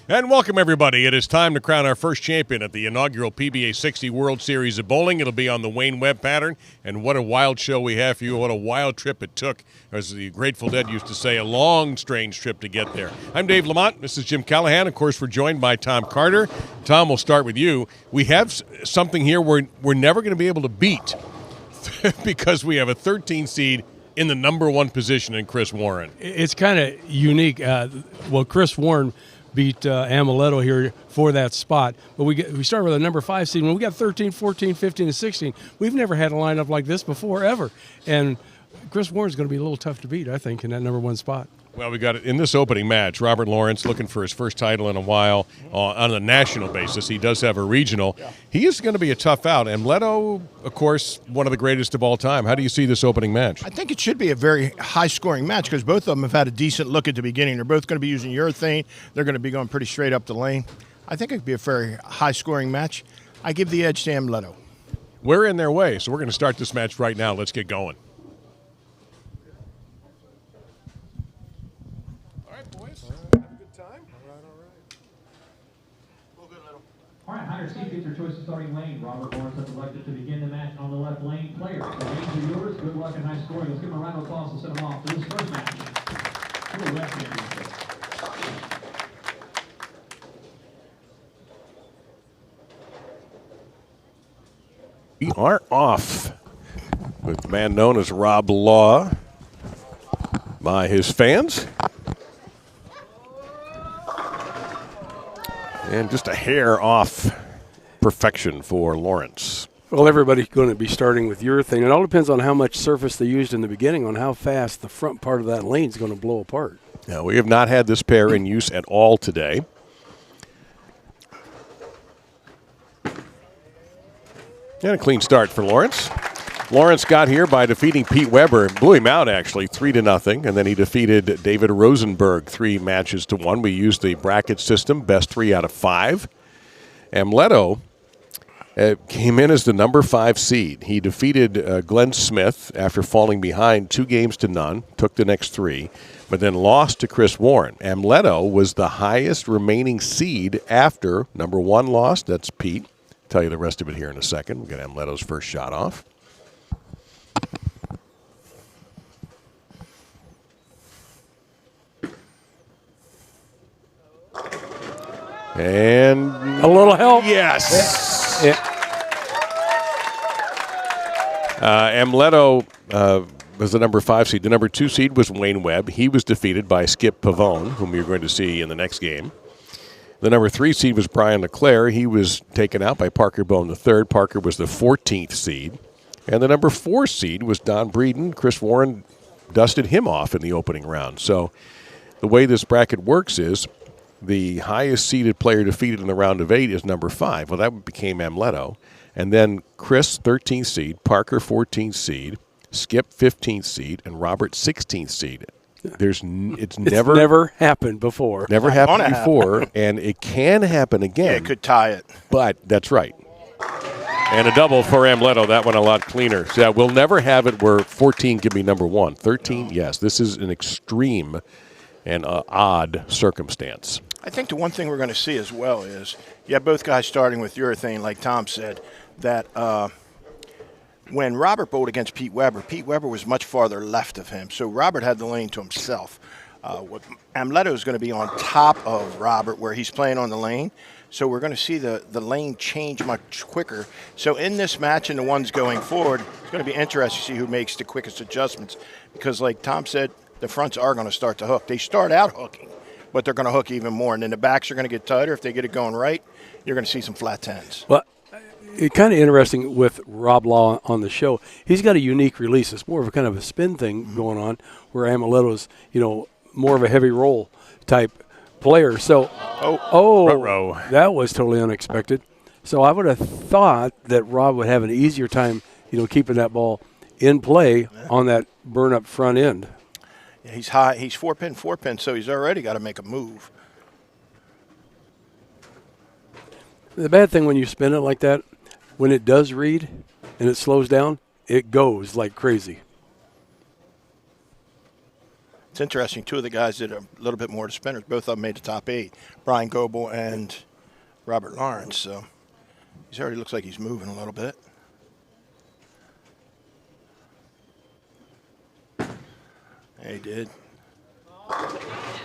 And welcome, everybody. It is time to crown our first champion at the inaugural PBA60 World Series of Bowling. It'll be on the Wayne Webb pattern. And what a wild show we have for you. What a wild trip it took. As the Grateful Dead used to say, a long, strange trip to get there. I'm Dave Lamont. This is Jim Callahan. Of course, we're joined by Tom Carter. Tom, we'll start with you. We have something here we're never going to be able to beat because we have a 13 seed in the number one position in Chris Warren. It's kind of unique. Chris Warren beat Amleto here for that spot. But we started with a number 5 seed. When we got 13, 14, 15, and 16, we've never had a lineup like this before, ever. And Chris Warren's going to be a little tough to beat, I think, in that number 1 spot. Well, we got it in this opening match. Robert Lawrence looking for his first title in a while on a national basis. He does have a regional. He is going to be a tough out. And Amleto, of course, one of the greatest of all time. How do you see this opening match? I think it should be a very high-scoring match because both of them have had a decent look at the beginning. They're both going to be using urethane. They're going to be going pretty straight up the lane. I think it could be a very high-scoring match. I give the edge to Amleto. We're in their way, so we're going to start this match right now. Let's get going. All right, Higher Seed gets your choice of starting lane. Robert Lawrence has elected to begin the match on the left lane. Players, the lanes are yours. Good luck and high scoring. Let's give him a round of applause and send him off to this first match for the West Championship. We are off with the man known as Rob Law by his fans. And just a hair off perfection for Lawrence. Well, everybody's going to be starting with urethane. It all depends on how much surface they used in the beginning, on how fast the front part of that lane is going to blow apart. Now, we have not had this pair in use at all today. And a clean start for Lawrence. Lawrence got here by defeating Pete Weber. Blew him out, actually, 3-0. And then he defeated David Rosenberg 3-1. We used the bracket system, best 3 out of 5. Amleto came in as the number 5 seed. He defeated Glenn Smith after falling behind 2-0, took the next 3, but then lost to Chris Warren. Amleto was the highest remaining seed after number 1 lost. That's Pete. I'll tell you the rest of it here in a second. We'll get Amleto's first shot off. And a little help. Yes. Yeah. Amleto was the number 5 seed. The number 2 seed was Wayne Webb. He was defeated by Skip Pavone, whom you're going to see in the next game. The number 3 seed was Brian LeClaire. He was taken out by Parker Bohn III. Parker was the 14th seed. And the number 4 seed was Don Breeden. Chris Warren dusted him off in the opening round. So the way this bracket works is the highest seeded player defeated in the round of 8 is number 5. Well, that became Amleto. And then Chris, 13th seed, Parker, 14th seed, Skip, 15th seed, and Robert, 16th seed. It's never happened before. Never happened before, and it can happen again. Yeah, it could tie it. But that's right. And a double for Amleto. That one a lot cleaner. So yeah, we'll never have it where 14 can be number 1. 13, yes. This is an extreme and odd circumstance. I think the one thing we're going to see as well is, both guys starting with urethane, like Tom said, that when Robert bowled against Pete Weber was much farther left of him. So Robert had the lane to himself. Amleto is going to be on top of Robert where he's playing on the lane. So we're going to see the lane change much quicker. So in this match and the ones going forward, it's going to be interesting to see who makes the quickest adjustments. Because like Tom said, the fronts are going to start to hook. They start out hooking, but they're going to hook even more. And then the backs are going to get tighter. If they get it going right, you're going to see some flat 10s. Well, it's kind of interesting with Rob Law on the show. He's got a unique release. It's more of a kind of a spin thing going on, where Amleto's, more of a heavy roll type player. So, that was totally unexpected. So I would have thought that Rob would have an easier time, keeping that ball in play on that burn-up front end. Yeah, he's high. He's 4-pin, so he's already got to make a move. The bad thing when you spin it like that, when it does read and it slows down, it goes like crazy. It's interesting. Two of the guys did a little bit more to spinners. Both of them made the top 8. Brian Goebel and Robert Lawrence. So he already looks like he's moving a little bit. Yeah, he did.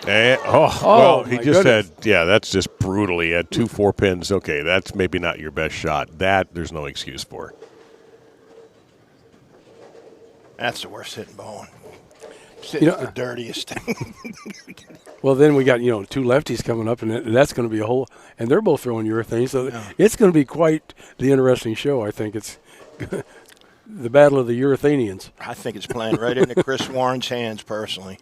And, well, he my just goodness. had, yeah, that's just brutal. He had 2 4-pins. Okay, that's maybe not your best shot. That there's no excuse for. That's the worst hitting Bohn. Sitting the dirtiest. Well, then we got 2 lefties coming up, and that's going to be a whole. And they're both throwing urethane, so it's going to be quite the interesting show. I think it's the battle of the uretanians. I think it's playing right into Chris Warren's hands, personally.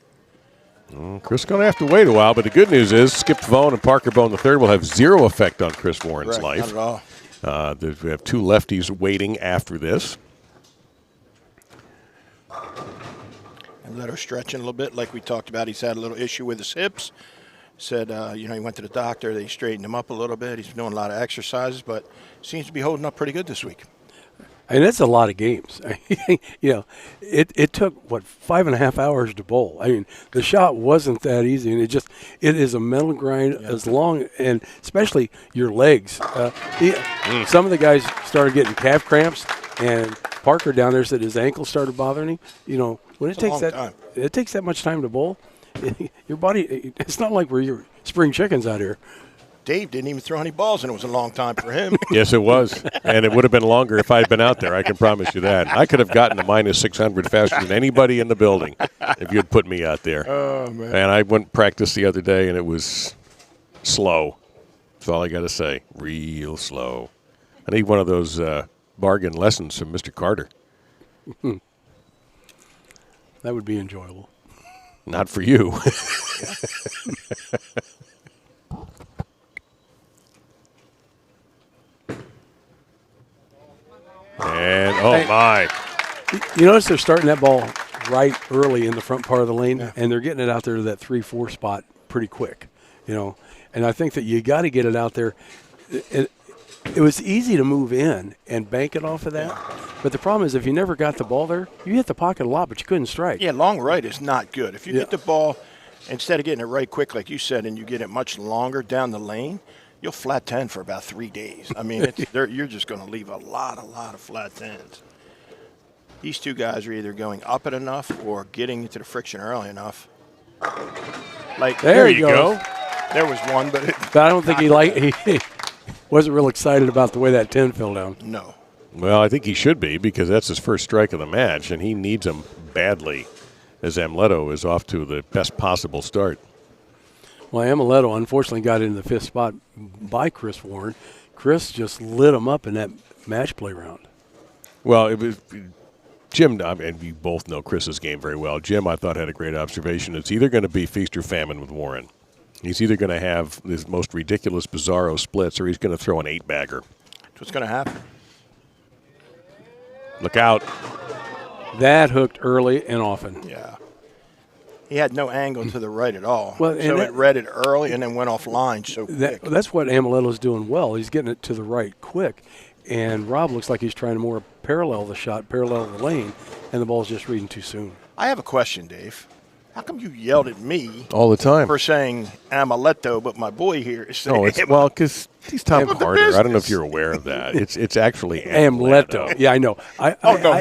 Chris is going to have to wait a while, but the good news is Skip Pavone and Parker Bohn III will have 0 effect on Chris Warren's life. Not at all. We have 2 lefties waiting after this. And let her stretching a little bit, like we talked about. He's had a little issue with his hips. Said, he went to the doctor. They straightened him up a little bit. He's been doing a lot of exercises, but seems to be holding up pretty good this week. And it's a lot of games. It took 5.5 hours to bowl. I mean, the shot wasn't that easy, and it is a mental grind as long, and especially your legs. Some of the guys started getting calf cramps, and Parker down there said his ankle started bothering him. When it takes that much time to bowl, your body. It's not like we're spring chickens out here. Dave didn't even throw any balls, and it was a long time for him. Yes, it was. And it would have been longer if I had been out there. I can promise you that. I could have gotten to minus 600 faster than anybody in the building if you had put me out there. Oh, man. And I went and practiced the other day, and it was slow. That's all I got to say. Real slow. I need one of those bargain lessons from Mr. Carter. That would be enjoyable. Not for you. And, my. You notice they're starting that ball right early in the front part of the lane, and they're getting it out there to that 3-4 spot pretty quick, And I think that you got to get it out there. It was easy to move in and bank it off of that. But the problem is if you never got the ball there, you hit the pocket a lot, but you couldn't strike. Yeah, long right is not good. If you get the ball, instead of getting it right quick, like you said, and you get it much longer down the lane, you'll flat 10 for about 3 days. I mean, you're just going to leave a lot of flat 10s. These two guys are either going up it enough or getting into the friction early enough. Like There you go. There was one, but I don't think he wasn't real excited about the way that 10 fell down. No. Well, I think he should be because that's his first strike of the match, and he needs him badly as Amleto is off to the best possible start. Well, Amleto unfortunately got into the 5th spot by Chris Warren. Chris just lit him up in that match play round. Well, it was Jim, and you both know Chris's game very well. Jim, I thought, had a great observation. It's either going to be feast or famine with Warren. He's either going to have this most ridiculous, bizarro splits, or he's going to throw an 8-bagger. That's what's going to happen. Look out. That hooked early and often. Yeah. He had no angle to the right at all. Well, so it read it early and then went offline so quick. That's what Ameleto's doing well. He's getting it to the right quick. And Rob looks like he's trying to more parallel the shot, parallel the lane, and the ball's just reading too soon. I have a question, Dave. How come you yelled at me all the time for saying Amleto, but my boy here is saying because he's Tom Carter. I don't know if you're aware of that. It's actually Amleto. Yeah, I know.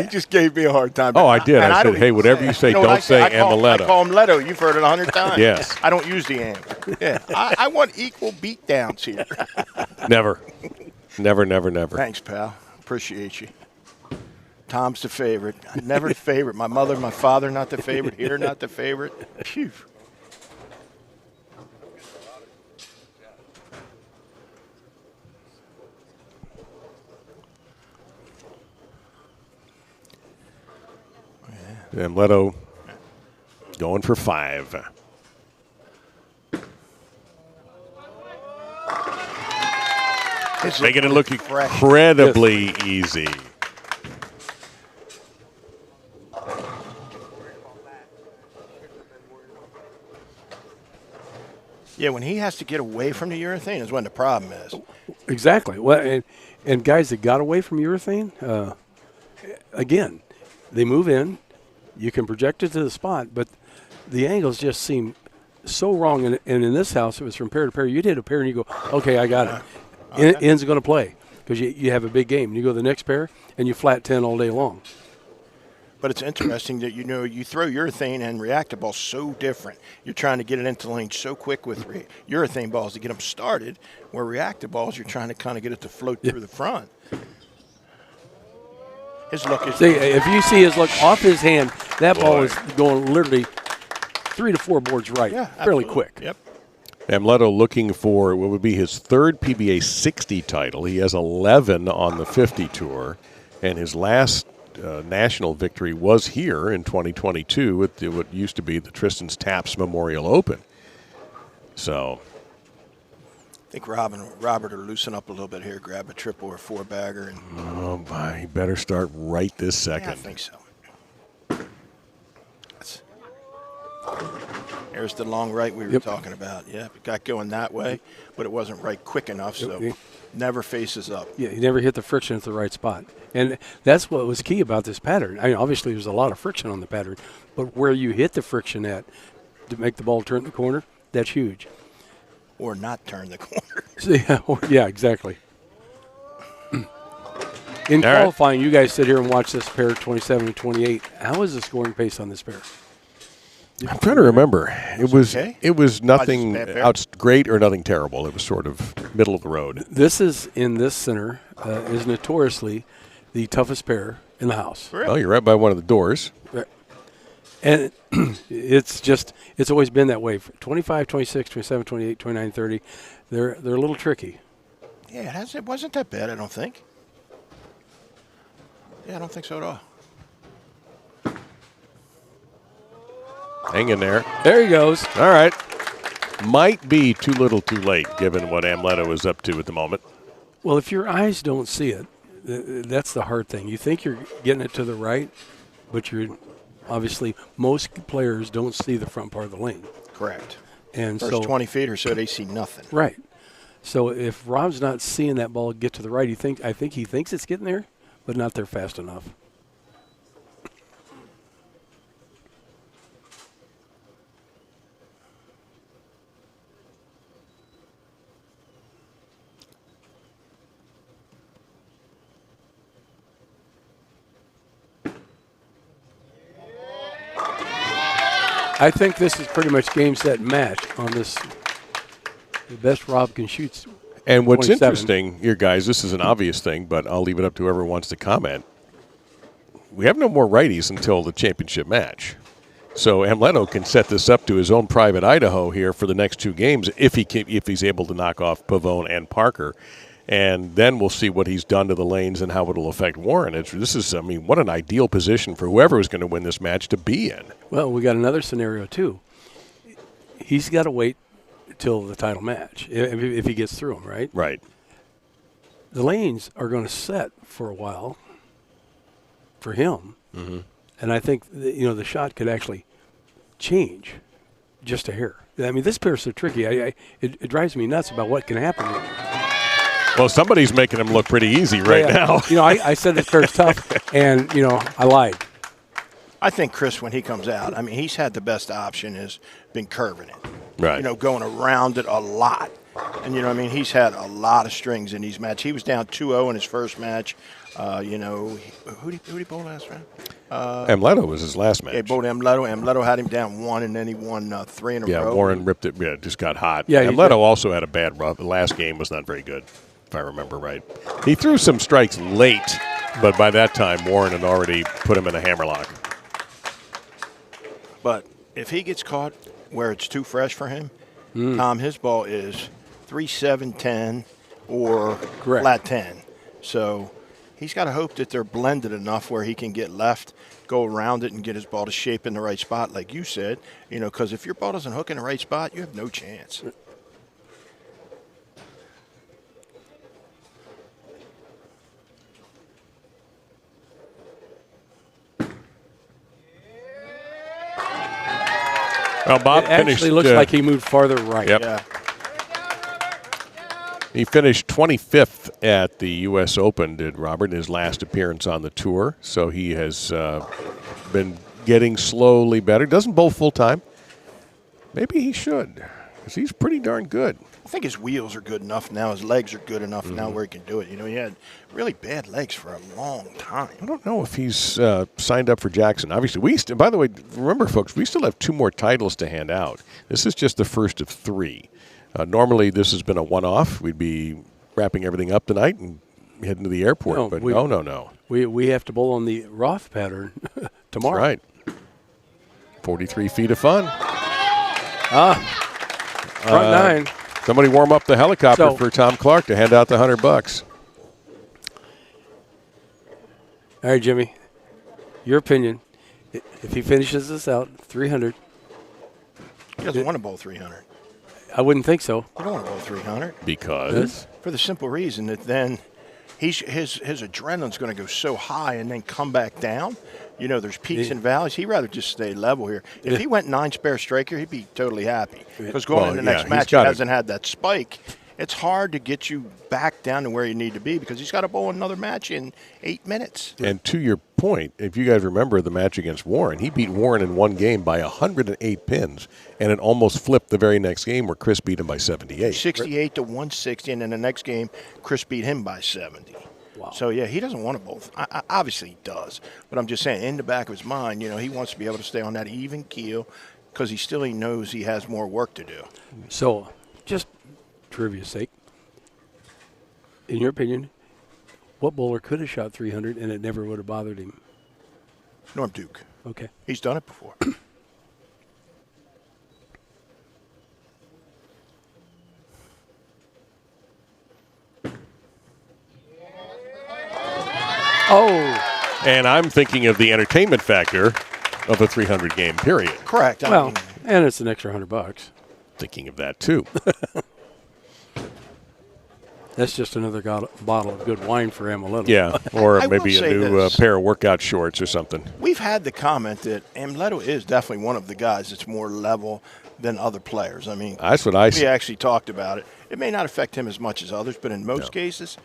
He just gave me a hard time. Oh, I did. I said, hey, whatever you say, don't say Amleto. I call him Leto. You've heard it 100 times. Yes. I don't use the am. Yeah. I want equal beatdowns here. Never. Never. Thanks, pal. Appreciate you. Tom's the favorite. Never the favorite. My mother, my father, not the favorite. Here, not the favorite. Phew. Amleto going for 5. Making it look incredibly easy. Yeah, when he has to get away from the urethane is when the problem is. Exactly. Well, and guys that got away from urethane, again, they move in. You can project it to the spot, but the angles just seem so wrong. And in this house, it was from pair to pair. You'd hit a pair and you go, okay, I got it. End's going to play because you have a big game. And you go to the next pair and you flat 10 all day long. But it's interesting that, you throw urethane and reactive balls so different. You're trying to get it into the lane so quick with urethane balls to get them started, where reactive balls, you're trying to kind of get it to float through the front. His look is... See, if you see his look off his hand, that ball is going literally 3 to 4 boards right, fairly quick. Yep. Amleto looking for what would be his third PBA 60 title. He has 11 on the 50 tour, and his last national victory was here in 2022 at what used to be the Tristan's Taps Memorial Open. So I think Robert will loosen up a little bit here, grab a triple or 4-bagger. And oh my, he better start right this second. I think so. There's the long right we were talking about. Yeah, it got going that way, but it wasn't right quick enough, so never faces up. Yeah, he never hit the friction at the right spot. And that's what was key about this pattern. I mean, obviously there's a lot of friction on the pattern, but where you hit the friction at to make the ball turn the corner, that's huge. Or not turn the corner. Yeah, exactly. In qualifying, you guys sit here and watch this pair 27 and 28. How is the scoring pace on this pair? I'm trying to remember. It was nothing great or nothing terrible. It was sort of middle of the road. This is in this center is notoriously the toughest pair in the house. Really? Well, you're right by one of the doors. Right. And it's always been that way. 25, 26, 27, 28, 29, 30. They're a little tricky. Yeah, it wasn't that bad, I don't think. Yeah, I don't think so at all. Hang in there. There he goes. All right. Might be too little too late, given what Amleto is up to at the moment. Well, if your eyes don't see it, that's the hard thing. You think you're getting it to the right, but you're obviously most players don't see the front part of the lane. Correct. And First 20 feet or so, they see nothing. Right. So if Rob's not seeing that ball get to the right, I think he thinks it's getting there, but not there fast enough. I think this is pretty much game, set, match on this. The best Rob can shoot. And what's 27. interesting here, guys, this is an obvious thing, but I'll leave it up to whoever wants to comment. We have no more righties until the championship match. So Amleto can set this up to his own private Idaho here for the next 2 games if he's able to knock off Pavone and Parker. And then we'll see what he's done to the lanes and how it'll affect Warren. What an ideal position for whoever is going to win this match to be in. Well, we got another scenario, too. He's got to wait till the title match if he gets through them, right? Right. The lanes are going to set for a while for him. Mm-hmm. And I think, the shot could actually change just a hair. I mean, this pair's so tricky. It drives me nuts about what can happen. Well, somebody's making him look pretty easy now. I said this pair's tough, and, I lied. I think Chris, when he comes out, he's had the best option has been curving it. Right. Going around it a lot. And, he's had a lot of strings in these matches. He was down 2-0 in his first match. Who did he bowl last round? Amleto was his last match. Yeah, he bowled Amleto. Amleto had him down 1, and then he won 3 in a row. Yeah, Warren ripped it. Yeah, just got hot. Yeah, Amleto also had a bad rub. The last game was not very good, if I remember right. He threw some strikes late, but by that time, Warren had already put him in a hammerlock. But if he gets caught where it's too fresh for him, Tom, his ball is 3-7-10 or flat 10. So he's got to hope that they're blended enough where he can get left, go around it, and get his ball to shape in the right spot, like you said. Because if your ball doesn't hook in the right spot, you have no chance. Well, Bob actually looks like he moved farther right. Yep. Yeah. He finished 25th at the U.S. Open, did Robert, in his last appearance on the tour. So he has been getting slowly better. Doesn't bowl full time. Maybe he should, because he's pretty darn good. I think his wheels are good enough now. His legs are good enough now where he can do it. You know, he had really bad legs for a long time. I don't know if he's signed up for Jackson. Obviously, by the way, remember, folks, we still have 2 more titles to hand out. This is just the first of 3. Normally, this has been a one-off. We'd be wrapping everything up tonight and heading to the airport. But no. We have to bowl on the Roth pattern tomorrow. Right. 43 feet of fun. Front 9. Somebody warm up the helicopter So- for Tom Clark to hand out the $100. All right, Jimmy. Your opinion. If he finishes this out, 300. He doesn't want to bowl 300. I wouldn't think so. You don't want to bowl 300 Because for the simple reason that then his adrenaline's going to go so high and then come back down. You know, there's peaks and valleys. He'd rather just stay level here. If he went 9 spare striker, he'd be totally happy. Because going into the next match, he hasn't had that spike. It's hard to get you back down to where you need to be because he's got to bowl another match in 8 minutes. And to your point, if you guys remember the match against Warren, he beat Warren in one game by 108 pins, and it almost flipped the very next game where Chris beat him by 78. 68 to 160, and in the next game, Chris beat him by 70. Wow. So, yeah, he doesn't want to both. Obviously, he does. But I'm just saying, in the back of his mind, you know, he wants to be able to stay on that even keel because he knows he has more work to do. So, just trivia's sake, in your opinion, what bowler could have shot 300 and it never would have bothered him? Norm Duke. Okay. He's done it before. Oh, And I'm thinking of the entertainment factor of a 300 game period. Correct. well, and it's an extra $100. Thinking of that too. That's just another bottle of good wine for Amleto. Yeah, or I will maybe a say new this. pair of workout shorts or something. We've had the comment that Amleto is definitely one of the guys that's more level than other players. I mean, That's what I we see. actually talked about it. It may not affect him as much as others, but in most cases,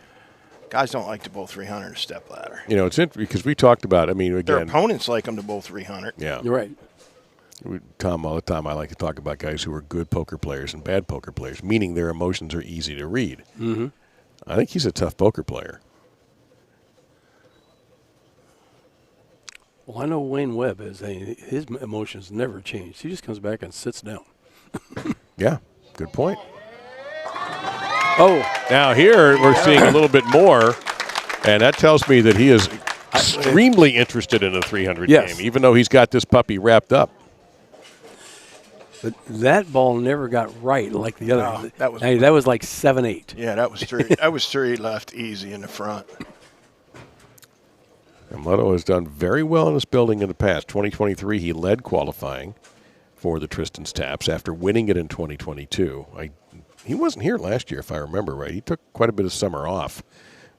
guys don't like to bowl 300 in a step ladder. You know, it's interesting because we talked about, I mean, Their again, opponents like them to bowl 300. yeah. You're right. Tom, all the time I like to talk about guys who are good poker players and bad poker players, meaning their emotions are easy to read. Mm-hmm. I think he's a tough poker player. Well, I know Wayne Webb is his emotions never change. He just comes back and sits down. Yeah, good point. Oh, Now here we're seeing a little bit more, and that tells me that he is extremely interested in a 300 Yes. game, even though he's got this puppy wrapped up. but that ball never got right like the other. No, that was- that was like 7-8. Yeah, that was three. That was 3 left easy in the front. Amleto has done very well in this building in the past. 2023, he led qualifying for the Tristan's Taps after winning it in 2022. He wasn't here last year, if I remember right. He took quite a bit of summer off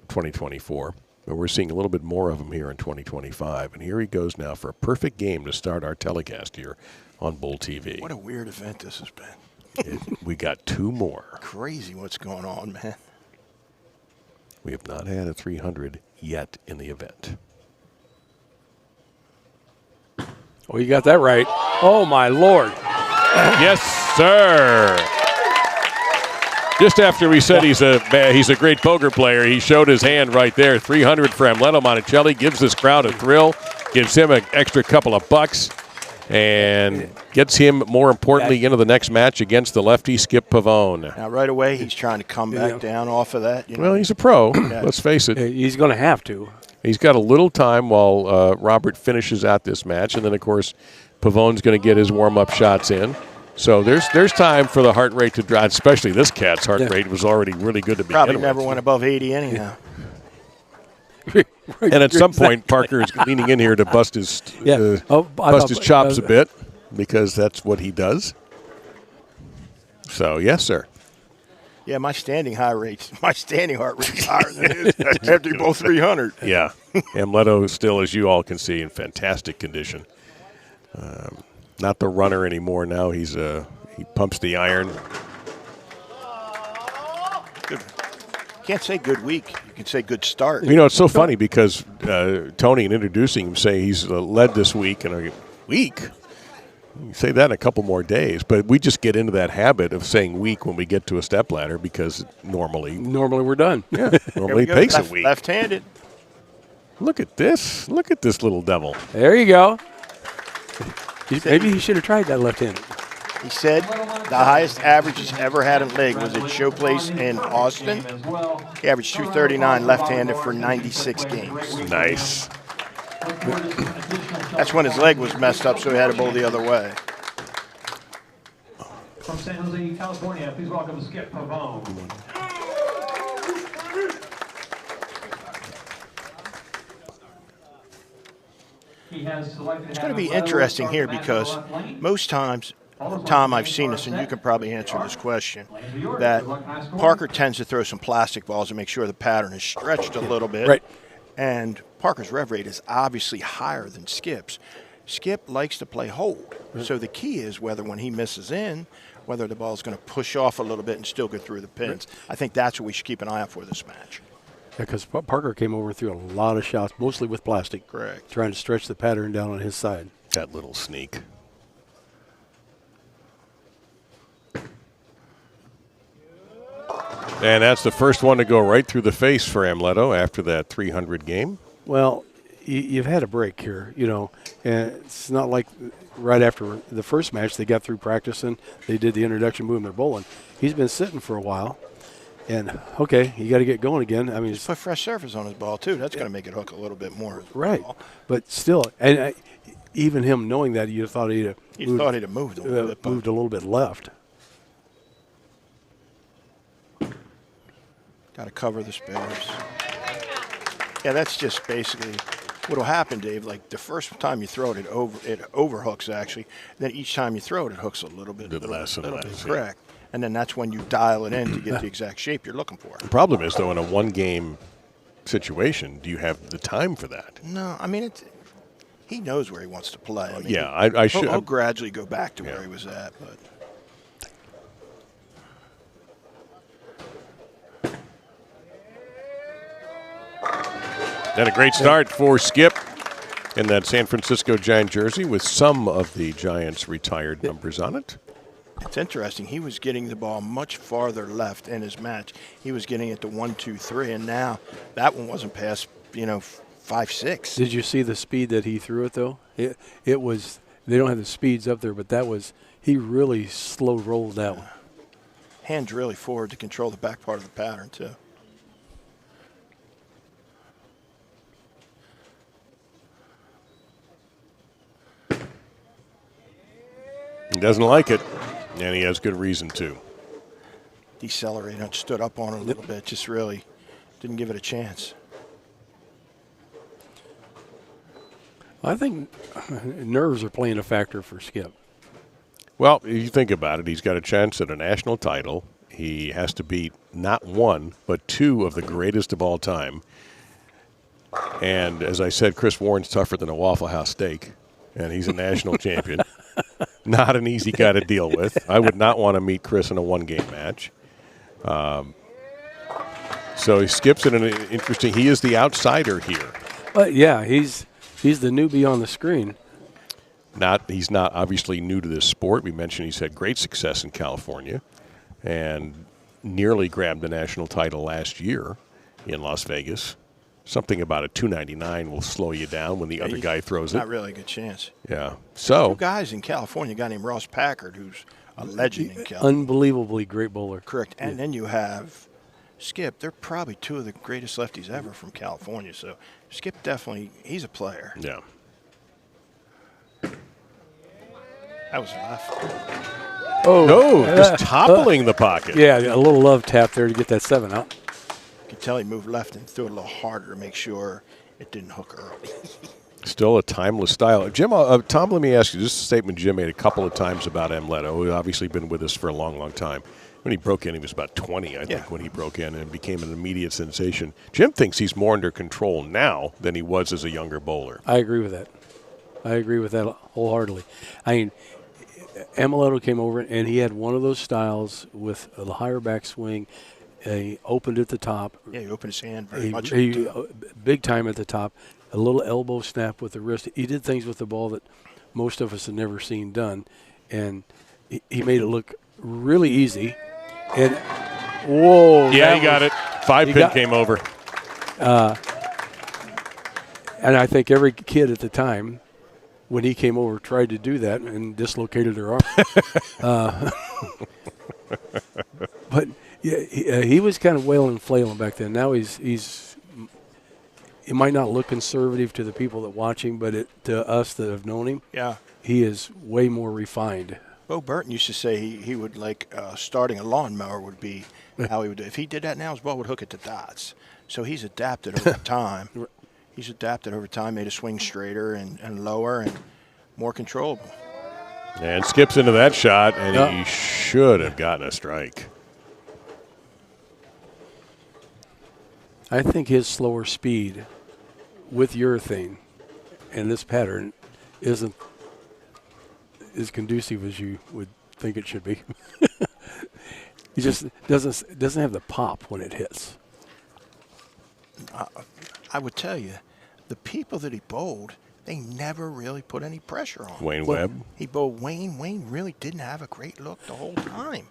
in 2024. But we're seeing a little bit more of him here in 2025. And here he goes now for a perfect game to start our telecast here on BowlTV. What a weird event this has been. We got 2 more. Crazy what's going on, man. We have not had a 300 yet in the event. Oh, you got that right. Oh, my Lord. Yes, sir. Just after we said he's a great poker player, he showed his hand right there. 300 for Amleto. Monacelli gives this crowd a thrill, gives him an extra couple of bucks, and gets him, more importantly, into the next match against the lefty Skip Pavone. Now, right away, he's trying to come back down off of that. You know? Well, he's a pro. Let's face it. He's going to have to. He's got a little time while Robert finishes out this match, and then, of course, Pavone's going to get his warm-up shots in. So there's time for the heart rate to drop, especially this cat's heart rate was already really good to begin Probably with. never went above 80 anyhow. And at some point, Parker is leaning in here to bust his bust his chops a bit because that's what he does. So yes, sir. Yeah, my standing heart rate's higher than his after you both 300. Yeah, Amleto still, as you all can see, in fantastic condition. Not the runner anymore. Now he pumps the iron. Good. Can't say good week. You can say good start. You know, it's so funny because Tony, in introducing him, say he's led this week in a week. You say that in a couple more days, but we just get into that habit of saying week when we get to a stepladder because normally We're done. yeah, normally it takes a week. Left-handed. Look at this. Look at this little devil. There you go. Maybe he should have tried that left-handed. He said the highest average he's ever had in leg was at Showplace in Austin. He averaged 239 left-handed for 96 games. Nice. That's when his leg was messed up, so he had to bowl the other way. From San Jose, California, please welcome Skip Pavone. It's going to be interesting here because most times, Tom, I've seen this, and you can probably answer this question, that Parker tends to throw some plastic balls to make sure the pattern is stretched a little bit. Right. And Parker's rev rate is obviously higher than Skip's. Skip likes to play hold. So the key is whether when he misses in, whether the ball is going to push off a little bit and still go through the pins. I think that's what we should keep an eye out for this match. Because Parker came over and threw a lot of shots, mostly with plastic. Correct. Trying to stretch the pattern down on his side. That little sneak. And that's the first one to go right through the face for Amleto after that 300 game. Well, you've had a break here, you know, and it's not like right after the first match they got through practicing, they did the introduction move and they're bowling. He's been sitting for a while, and okay, you got to get going again. I mean, Just put fresh surface on his ball too. That's going to make it hook a little bit more. Right, but still, and even him knowing that, you thought he'd have moved a little bit. moved a little bit left. Got to cover the spares. Yeah, that's just basically what'll happen, Dave. Like the first time you throw it, it overhooks actually. Then each time you throw it, it hooks a little bit. Less and less, yeah. Correct. And then that's when you dial it in to get the exact shape you're looking for. The problem is, though, in a one-game situation, do you have the time for that? No, I mean, he knows where he wants to play. I mean, Yeah, I should. He'll gradually go back to where he was at, but. And a great start for Skip in that San Francisco Giant jersey with some of the Giants' retired numbers on it. It's interesting. He was getting the ball much farther left in his match. He was getting it to 1, 2, 3, and now that one wasn't past, 5, 6. Did you see the speed that he threw it though? It was. They don't have the speeds up there, but that was. He really slow rolled that one. Hands really forward to control the back part of the pattern too. He doesn't like it, and he has good reason to. Decelerated and stood up on it a little bit, just really didn't give it a chance. I think nerves are playing a factor for Skip. Well, if you think about it, he's got a chance at a national title. He has to beat not one, but two of the greatest of all time. And as I said, Chris Warren's tougher than a Waffle House steak, and he's a national champion. Not an easy guy to deal with. I would not want to meet Chris in a one-game match. So he skips it in an interesting. He is the outsider here. But yeah, he's the newbie on the screen. He's not obviously new to this sport. We mentioned he's had great success in California, and nearly grabbed the national title last year in Las Vegas. Something about a 299 will slow you down when the other guy throws it. Not really a good chance. Yeah. So two guys in California, a guy named Ross Packard, who's a legend in California. Unbelievably great bowler. Correct. And then you have Skip. They're probably two of the greatest lefties ever from California. So Skip definitely, he's a player. yeah. That was left. Oh, No, just toppling the pocket. yeah, a little love tap there to get that 7 out. You can tell he moved left and threw it a little harder to make sure it didn't hook early. Still a timeless style. Jim, Tom, let me ask you. This is a statement Jim made a couple of times about Amleto, who's obviously been with us for a long, long time. When he broke in, he was about 20, I think, when he broke in and became an immediate sensation. Jim thinks he's more under control now than he was as a younger bowler. I agree with that. I agree with that wholeheartedly. I mean, Amleto came over and he had one of those styles with the higher backswing. He opened at the top. Yeah, he opened his hand very much. Big time at the top. A little elbow snap with the wrist. He did things with the ball that most of us have never seen done. And he made it look really easy. And, whoa. Yeah, he got it. 5-pin came over. And I think every kid at the time, when he came over, tried to do that and dislocated their arm. But yeah, he was kind of wailing and flailing back then. Now he might not look conservative to the people that watch him, but to us that have known him, Yeah. he is way more refined. Bo Burton used to say he would like starting a lawnmower would be how he would do. If he did that now, his ball would hook at the dots. So he's adapted over time. He's adapted over time, made a swing straighter and lower and more controllable. And skips into that shot, and he should have gotten a strike. I think his slower speed with urethane and this pattern isn't as conducive as you would think it should be. He just doesn't have the pop when it hits. I would tell you, the people that he bowled, they never really put any pressure on him. Wayne Webb. He bowled Wayne. Wayne really didn't have a great look the whole time.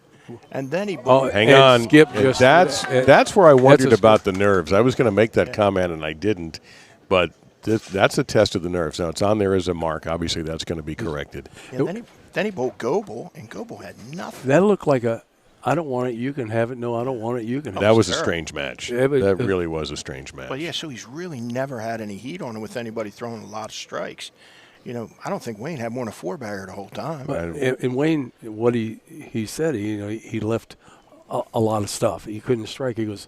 And then he bowled. Hang and on. Skip And just that's where I wondered a about the nerves. I was going to make that comment, and I didn't. But that's a test of the nerves. Now, it's on there as a mark. Obviously, that's going to be corrected. And then he bowled Goebel, and Goebel had nothing. That looked like I don't want it, you can have it. No, I don't want it, you can have it. That was a terrible. strange match. Yeah, but- That really was a strange match. But yeah, so he's really never had any heat on him with anybody throwing a lot of strikes. You know, I don't think Wayne had more than a 4-bagger the whole time. And Wayne, what he said, he left a lot of stuff. He couldn't strike. He goes,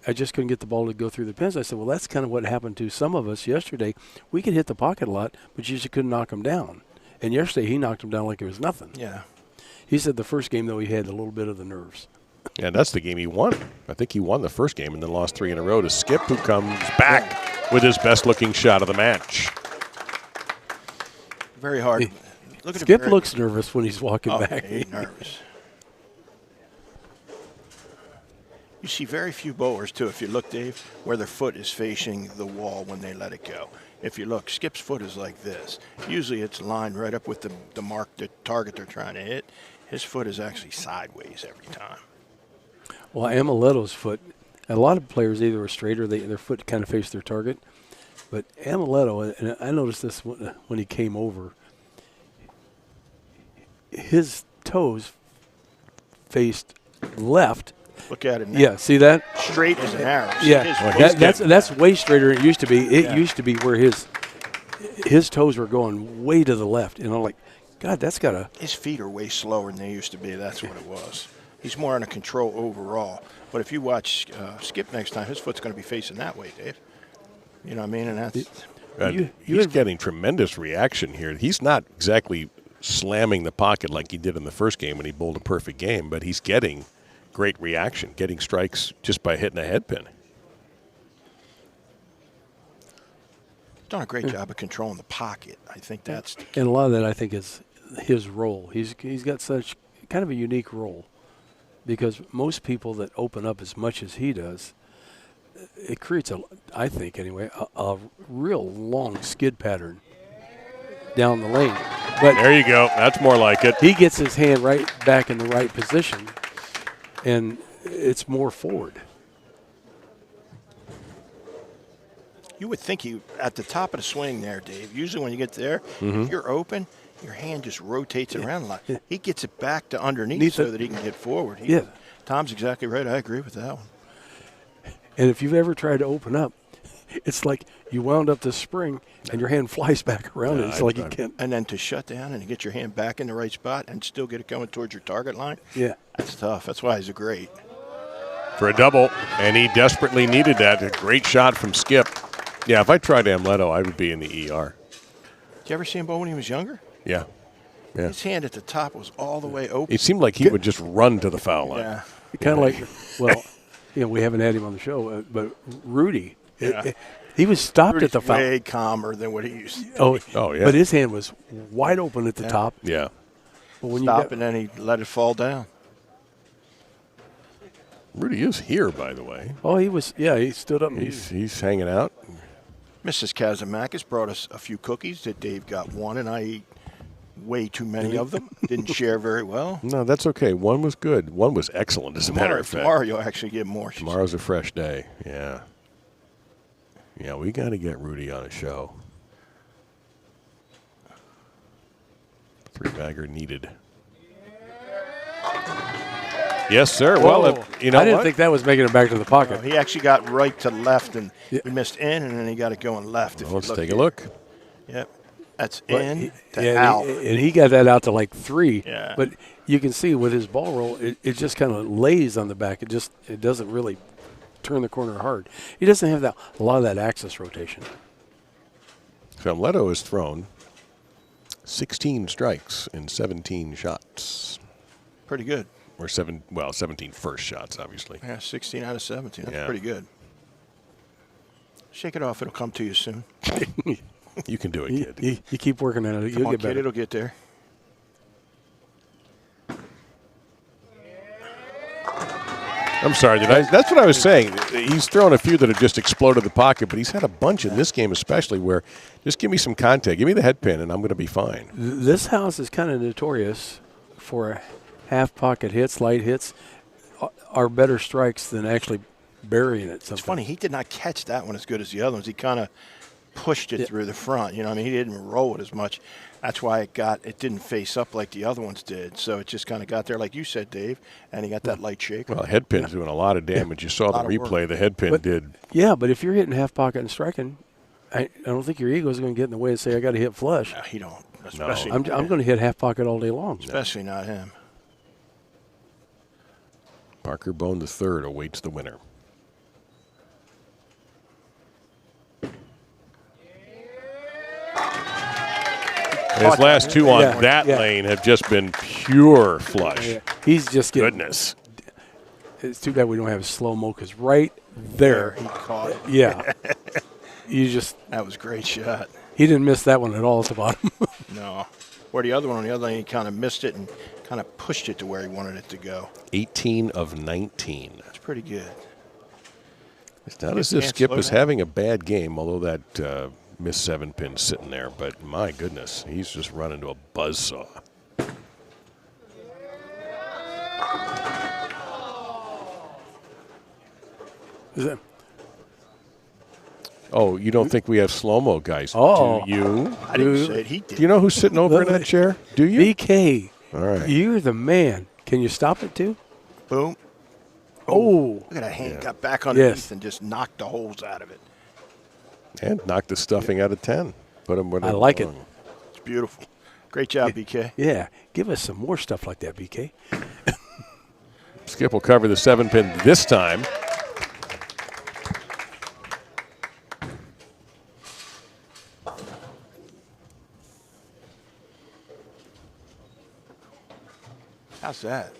I just couldn't get the ball to go through the pins. I said, well, that's kind of what happened to some of us yesterday. We could hit the pocket a lot, but you just couldn't knock him down. And yesterday he knocked him down like it was nothing. Yeah. He said the first game, though, he had a little bit of the nerves. And that's the game he won. I think he won the first game and then lost 3 in a row to Skip, who comes back with his best-looking shot of the match. Very hard. Look at Skip him. looks nervous when he's walking Oh, back. he's nervous. You see very few bowlers, too, if you look, Dave, where their foot is facing the wall when they let it go. If you look, Skip's foot is like this. Usually it's lined right up with the mark, the target they're trying to hit. His foot is actually sideways every time. Well, Ameleto's foot, a lot of players either are straight or their foot kind of face their target. But Amleto, and I noticed this when he came over, his toes faced left. Look at it now. Yeah, see that? Straight as an arrow. Yeah, that's way straighter than it used to be. It used to be where his toes were going way to the left. And I'm like, God, that's got to. His feet are way slower than they used to be. That's what it was. He's more under control overall. But if you watch Skip next time, his foot's going to be facing that way, Dave. You know what I mean? And that's He's getting tremendous reaction here. He's not exactly slamming the pocket like he did in the first game when he bowled a perfect game, but he's getting great reaction, getting strikes just by hitting a head pin. done a great job of controlling the pocket. I think that's the key. And a lot of that, I think, is his role. He's got such kind of a unique role because most people that open up as much as he does, it creates I think anyway, a real long skid pattern down the lane. But There you go. That's more like it. he gets his hand right back in the right position, and it's more forward. You would think he at the top of the swing there, Dave. Usually when you get there, if you're open, your hand just rotates around a lot. He gets it back to underneath so that he can get forward. Tom's exactly right. I agree with that one. And if you've ever tried to open up, it's like you wound up the spring and your hand flies back around it. It's like you can't. And then to shut down and get your hand back in the right spot and still get it going towards your target line, Yeah. that's tough. That's why he's a great. For a double, and he desperately needed that. A great shot from Skip. Yeah, if I tried Amleto, I would be in the ER. Did you ever see him bowl when he was younger? Yeah. Yeah. His hand at the top was all the way open. It seemed like he would just run to the foul line. Yeah. Kind of like, well, we haven't had him on the show, but Rudy, he was stopped Rudy's at the foul. way calmer than what he used to. Oh, yeah. But his hand was wide open at the top. Yeah. But when Stop, and then he let it fall down. Rudy is here, by the way. Oh, he was. Yeah, he stood up. And He's hanging out. Mrs. Kazamakis brought us a few cookies that Dave got one, and I eat way too many of them. Didn't share very well. No, that's okay. One was good. One was excellent, as a matter of fact. Tomorrow you'll actually get more. Tomorrow's a fresh day. Yeah. Yeah, we got to get Rudy on a show. 3-bagger needed. Yes, sir. Whoa. Well, you know I didn't what? think that was making it back to the pocket. He actually got right to left, and he missed in, and then he got it going left. Well, let's take a look. Yep. That's But in to out. and he got that out to like 3. Yeah. But you can see with his ball roll, it just kind of lays on the back. It doesn't really turn the corner hard. He doesn't have a lot of that axis rotation. So Amleto has thrown 16 strikes in 17 shots. Pretty good. Or 17 first shots, obviously. Yeah, 16 out of 17. That's Yeah. pretty good. Shake it off. It'll come to you soon. You can do it, kid. You keep working on it. Come You'll on, get kid. better. It'll get there. I'm sorry. That's what I was saying. He's thrown a few that have just exploded the pocket, but he's had a bunch in this game especially where just give me some contact. Give me the head pin, and I'm going to be fine. This house is kind of notorious for half pocket hits, light hits, are better strikes than actually burying it. It's funny. He did not catch that one as good as the other ones. He kind of pushed it through the front. You know, I mean, he didn't roll it as much. That's why it didn't face up like the other ones did. So it just kind of got there, like you said, Dave, and he got that light shake. Well, head pin's doing a lot of damage. You saw the replay. The head pin did. Yeah, but if you're hitting half pocket and striking, I don't think your ego is going to get in the way and say, I got to hit flush. He don't. Especially I'm going to hit half pocket all day long. Especially not him. Parker Bohn III awaits the winner. His last two on that lane have just been pure flush. Yeah. He's just getting. Goodness. It's too bad we don't have slow-mo because right there. He caught it. Yeah. That was a great shot. He didn't miss that one at all at the bottom. No. Where the other one on the other lane, he kind of missed it and kind of pushed it to where he wanted it to go. 18 of 19. That's pretty good. It's not as if Skip is having a bad game, although that missed 7-pin sitting there. But my goodness, he's just run into a buzzsaw. Is it? Oh, you don't think we have slow-mo guys? Oh. Do you? I didn't say it. He did. Do you know who's sitting over in that chair? Do you? BK. All right. You're the man. Can you stop it too? Boom. Oh. Look at that hand. Got back underneath and just knocked the holes out of it. And knocked the stuffing out of 10. Put him where I like it. It's beautiful. Great job, BK. Yeah. Give us some more stuff like that, BK. Skip will cover the 7-pin this time. How's that?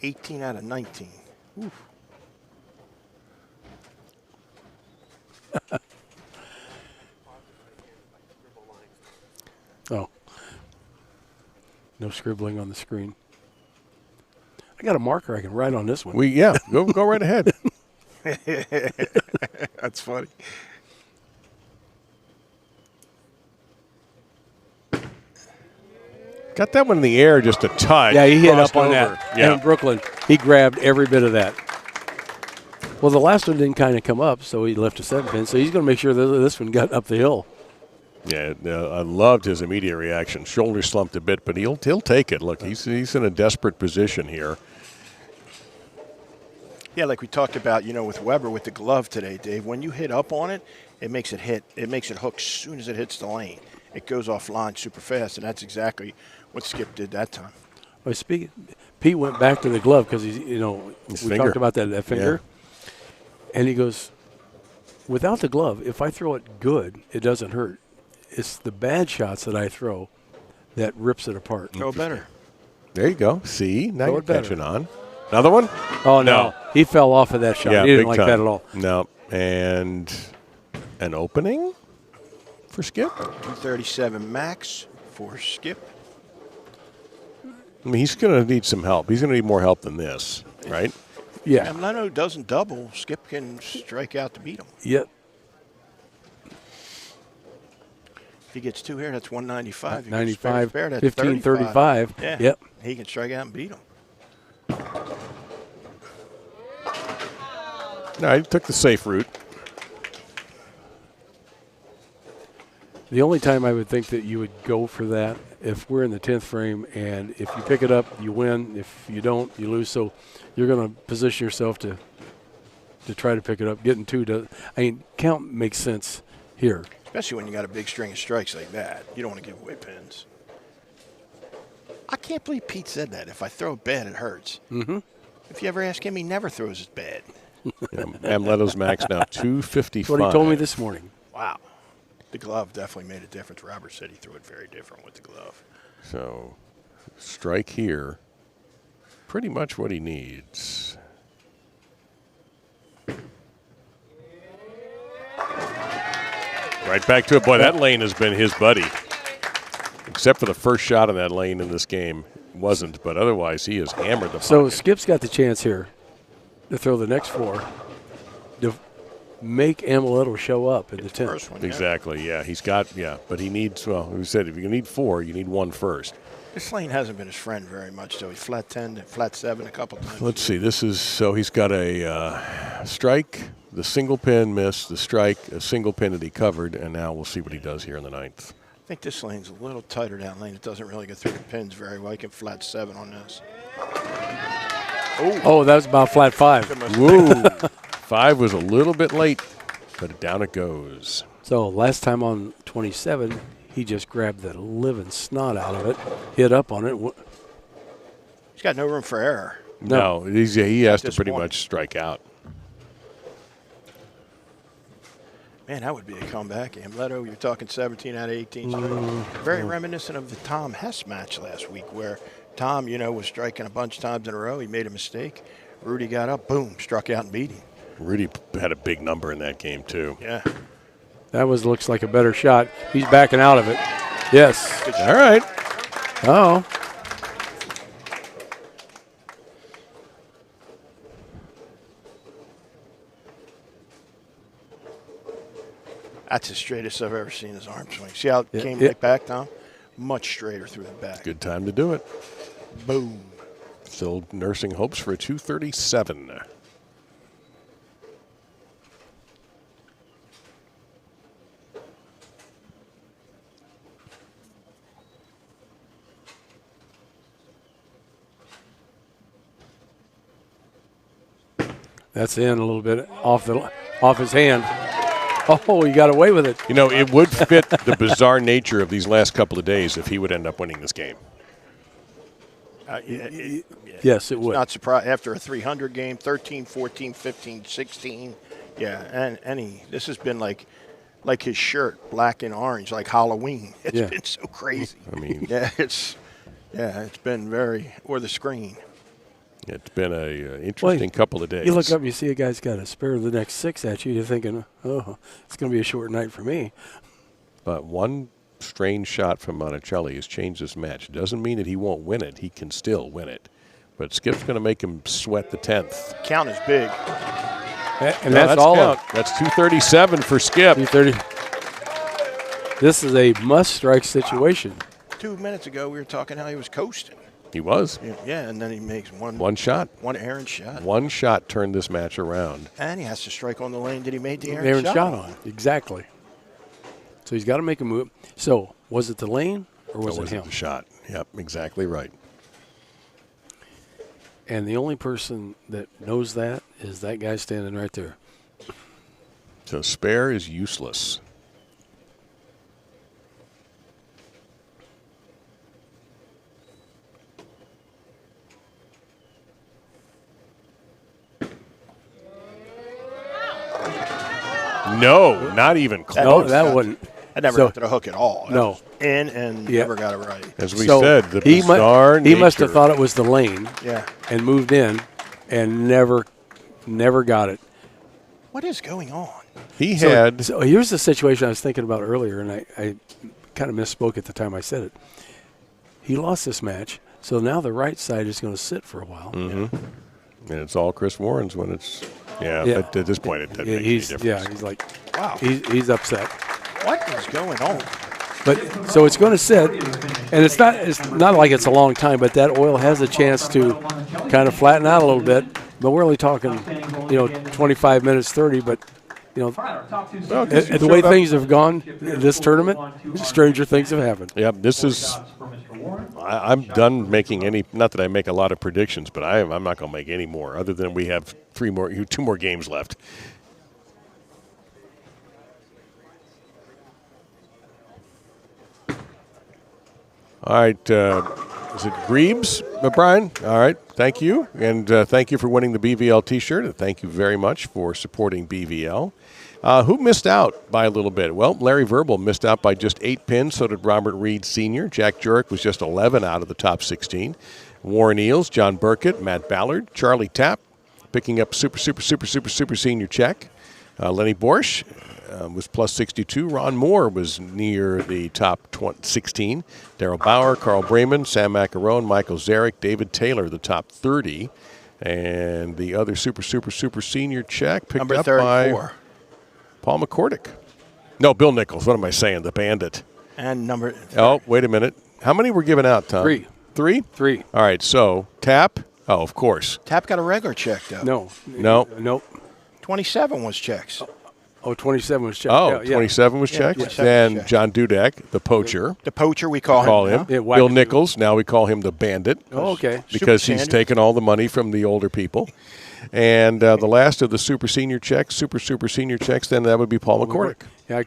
18 out of 19. Oof. Oh. No scribbling on the screen. I got a marker I can write on this one. Go right ahead. That's funny. Got that one in the air just a touch. Yeah, he hit crossed up on over. that. Yeah. And Brooklyn, he grabbed every bit of that. Well, the last one didn't kind of come up, so he left a 7-pin. So he's going to make sure that this one got up the hill. Yeah, I loved his immediate reaction. Shoulder slumped a bit, but he'll take it. Look, he's in a desperate position here. Yeah, like we talked about, with Weber with the glove today, Dave. When you hit up on it, it makes it hit. It makes it hook as soon as it hits the lane. It goes offline super fast, and that's exactly what Skip did that time. Well, Pete went back to the glove because we finger. talked about that finger, and he goes, without the glove, if I throw it good, it doesn't hurt. It's the bad shots that I throw that rips it apart. Go better. There you go. See, now Throw you're it better. catching on. Another one? Oh, no. He fell off of that shot. Yeah, He didn't big like time. that at all. No, and an opening for Skip. 237 max for Skip. I mean, he's going to need some help. He's going to need more help than this, right? Yeah. Amleto doesn't double. Skip can strike out to beat him. Yep. If he gets 2 here, that's 195. 95, spare, that's 1535. Yeah. Yep. He can strike out and beat him. No, he took the safe route. The only time I would think that you would go for that if we're in the 10th frame, and if you pick it up, you win. If you don't, you lose. So you're going to position yourself to try to pick it up. Getting 2 does. I mean, count makes sense here. Especially when you got a big string of strikes like that. You don't want to give away pins. I can't believe Pete said that. If I throw it bad, it hurts. Mm-hmm. If you ever ask him, he never throws it bad. Yeah, Amleto's max now 255. That's what he told me this morning. Wow. The glove definitely made a difference. Robert said he threw it very different with the glove. So, strike here. Pretty much what he needs. Right back to it. Boy, that lane has been his buddy. Except for the first shot in that lane in this game. Wasn't, but otherwise he has hammered the So pocket. Skip's got the chance here to throw the next 4 to make Amleto show up in the 10th. First one, yeah. Exactly, yeah. He's got, but he needs, well, we said if you need 4, you need 1 first. This lane hasn't been his friend very much, though. He's flat 10, flat 7 a couple times. Let's see, this is, so he's got a strike, the single pin missed, the strike, a single pin that he covered, and now we'll see what he does here in the 9th. I think this lane's a little tighter down lane. It doesn't really get through the pins very well. He can flat 7 on this. Oh, that was about flat 5. Whoa. 5 was a little bit late, but down it goes. So last time on 27, he just grabbed the living snot out of it, hit up on it. He's got no room for error. No, he has to this pretty point. much strike out. Man, that would be a comeback. Amleto, you're talking 17 out of 18 straight. Very reminiscent of the Tom Hess match last week where Tom, was striking a bunch of times in a row. He made a mistake. Rudy got up, boom, struck out and beat him. Rudy had a big number in that game, too. Yeah. That looks like a better shot. He's backing out of it. Yes. All right. Oh. That's the straightest I've ever seen his arm swing. See how it Yeah, came yeah. right back, Tom? Much straighter through the back. Good time to do it. Boom. Still nursing hopes for a 237. That's in a little bit off his hand. Oh, he got away with it. It would fit the bizarre nature of these last couple of days if he would end up winning this game. Yes, it would. Not surprised. After a 300 game, 13, 14, 15, 16. Yeah, and this has been like his shirt, black and orange, like Halloween. It's been so crazy. I mean, it's been very, or the screen. it's been a interesting couple of days. You look up and you see a guy's got a spare of the next 6 at you. You're thinking, oh, it's going to be a short night for me. But one strange shot from Monacelli has changed this match. Doesn't mean that he won't win it. He can still win it. But Skip's going to make him sweat the 10th. Count is big. And that's all count. That's 237 for Skip. 230. This is a must-strike situation. 2 minutes ago, we were talking how he was coasting. He was. Yeah, and then he makes one shot. One errant shot. One shot turned this match around. And he has to strike on the lane that he made the errant shot on. Exactly. So he's got to make a move. So was it the lane or was it him? The shot. Yep, exactly right. And the only person that knows that is that guy standing right there. So spare is useless. No, not even close. No, that wouldn't. I never got to the hook at all. No. In and never got it right. As we said, the bizarre he must have nature. thought it was the lane. Yeah. And moved in and never got it. What is going on? He had. So here's the situation I was thinking about earlier, and I kind of misspoke at the time I said it. He lost this match, so now the right side is going to sit for a while. Mm-hmm. And it's all Chris Warren's when it's. Yeah, but at this point, it doesn't make any difference. Yeah, he's like, wow. He's upset. What is going on? But so it's going to sit, and it's not like it's a long time, but that oil has a chance to kind of flatten out a little bit. But we're only talking, 25 minutes, 30. But the way things have gone this tournament, stranger things have happened. Yeah, this is. I'm done making any. Not that I make a lot of predictions, but I'm not going to make any more. Other than we have two more games left. All right, is it Greaves, Brian? All right, thank you. And thank you for winning the BVL T-shirt. And thank you very much for supporting BVL. Who missed out by a little bit? Well, Larry Verbal missed out by just 8 pins. So did Robert Reed Sr. Jack Jurek was just 11 out of the top 16. Warren Eels, John Burkett, Matt Ballard, Charlie Tapp picking up super senior check. Lenny Borsch was plus 62. Ron Moore was near the top 16. Darrell Bauer, Carl Bremen, Sam Macarone, Michael Zarek, David Taylor, the top 30. And the other super senior check picked number up 34. by Paul McCordick. No, Bill Nichols. What am I saying? The Bandit. And number 30. Oh, wait a minute. How many were given out, Tom? 3. 3? 3. All right, so Tapp. Oh, of course. Tapp got a regular check, though. No. Nope. 27 was checks. Oh, 27 was checked. Oh, yeah. 27 was checked. 27 Then was checked. John Dudek, the poacher. The poacher, we call him. Yeah, Bill Nichols, now we call him the Bandit. Oh, okay. Because Super he's Sandy. taken all the money from the older people. And the last of the super senior checks, super senior checks, then that would be Paul McCordick. Yeah,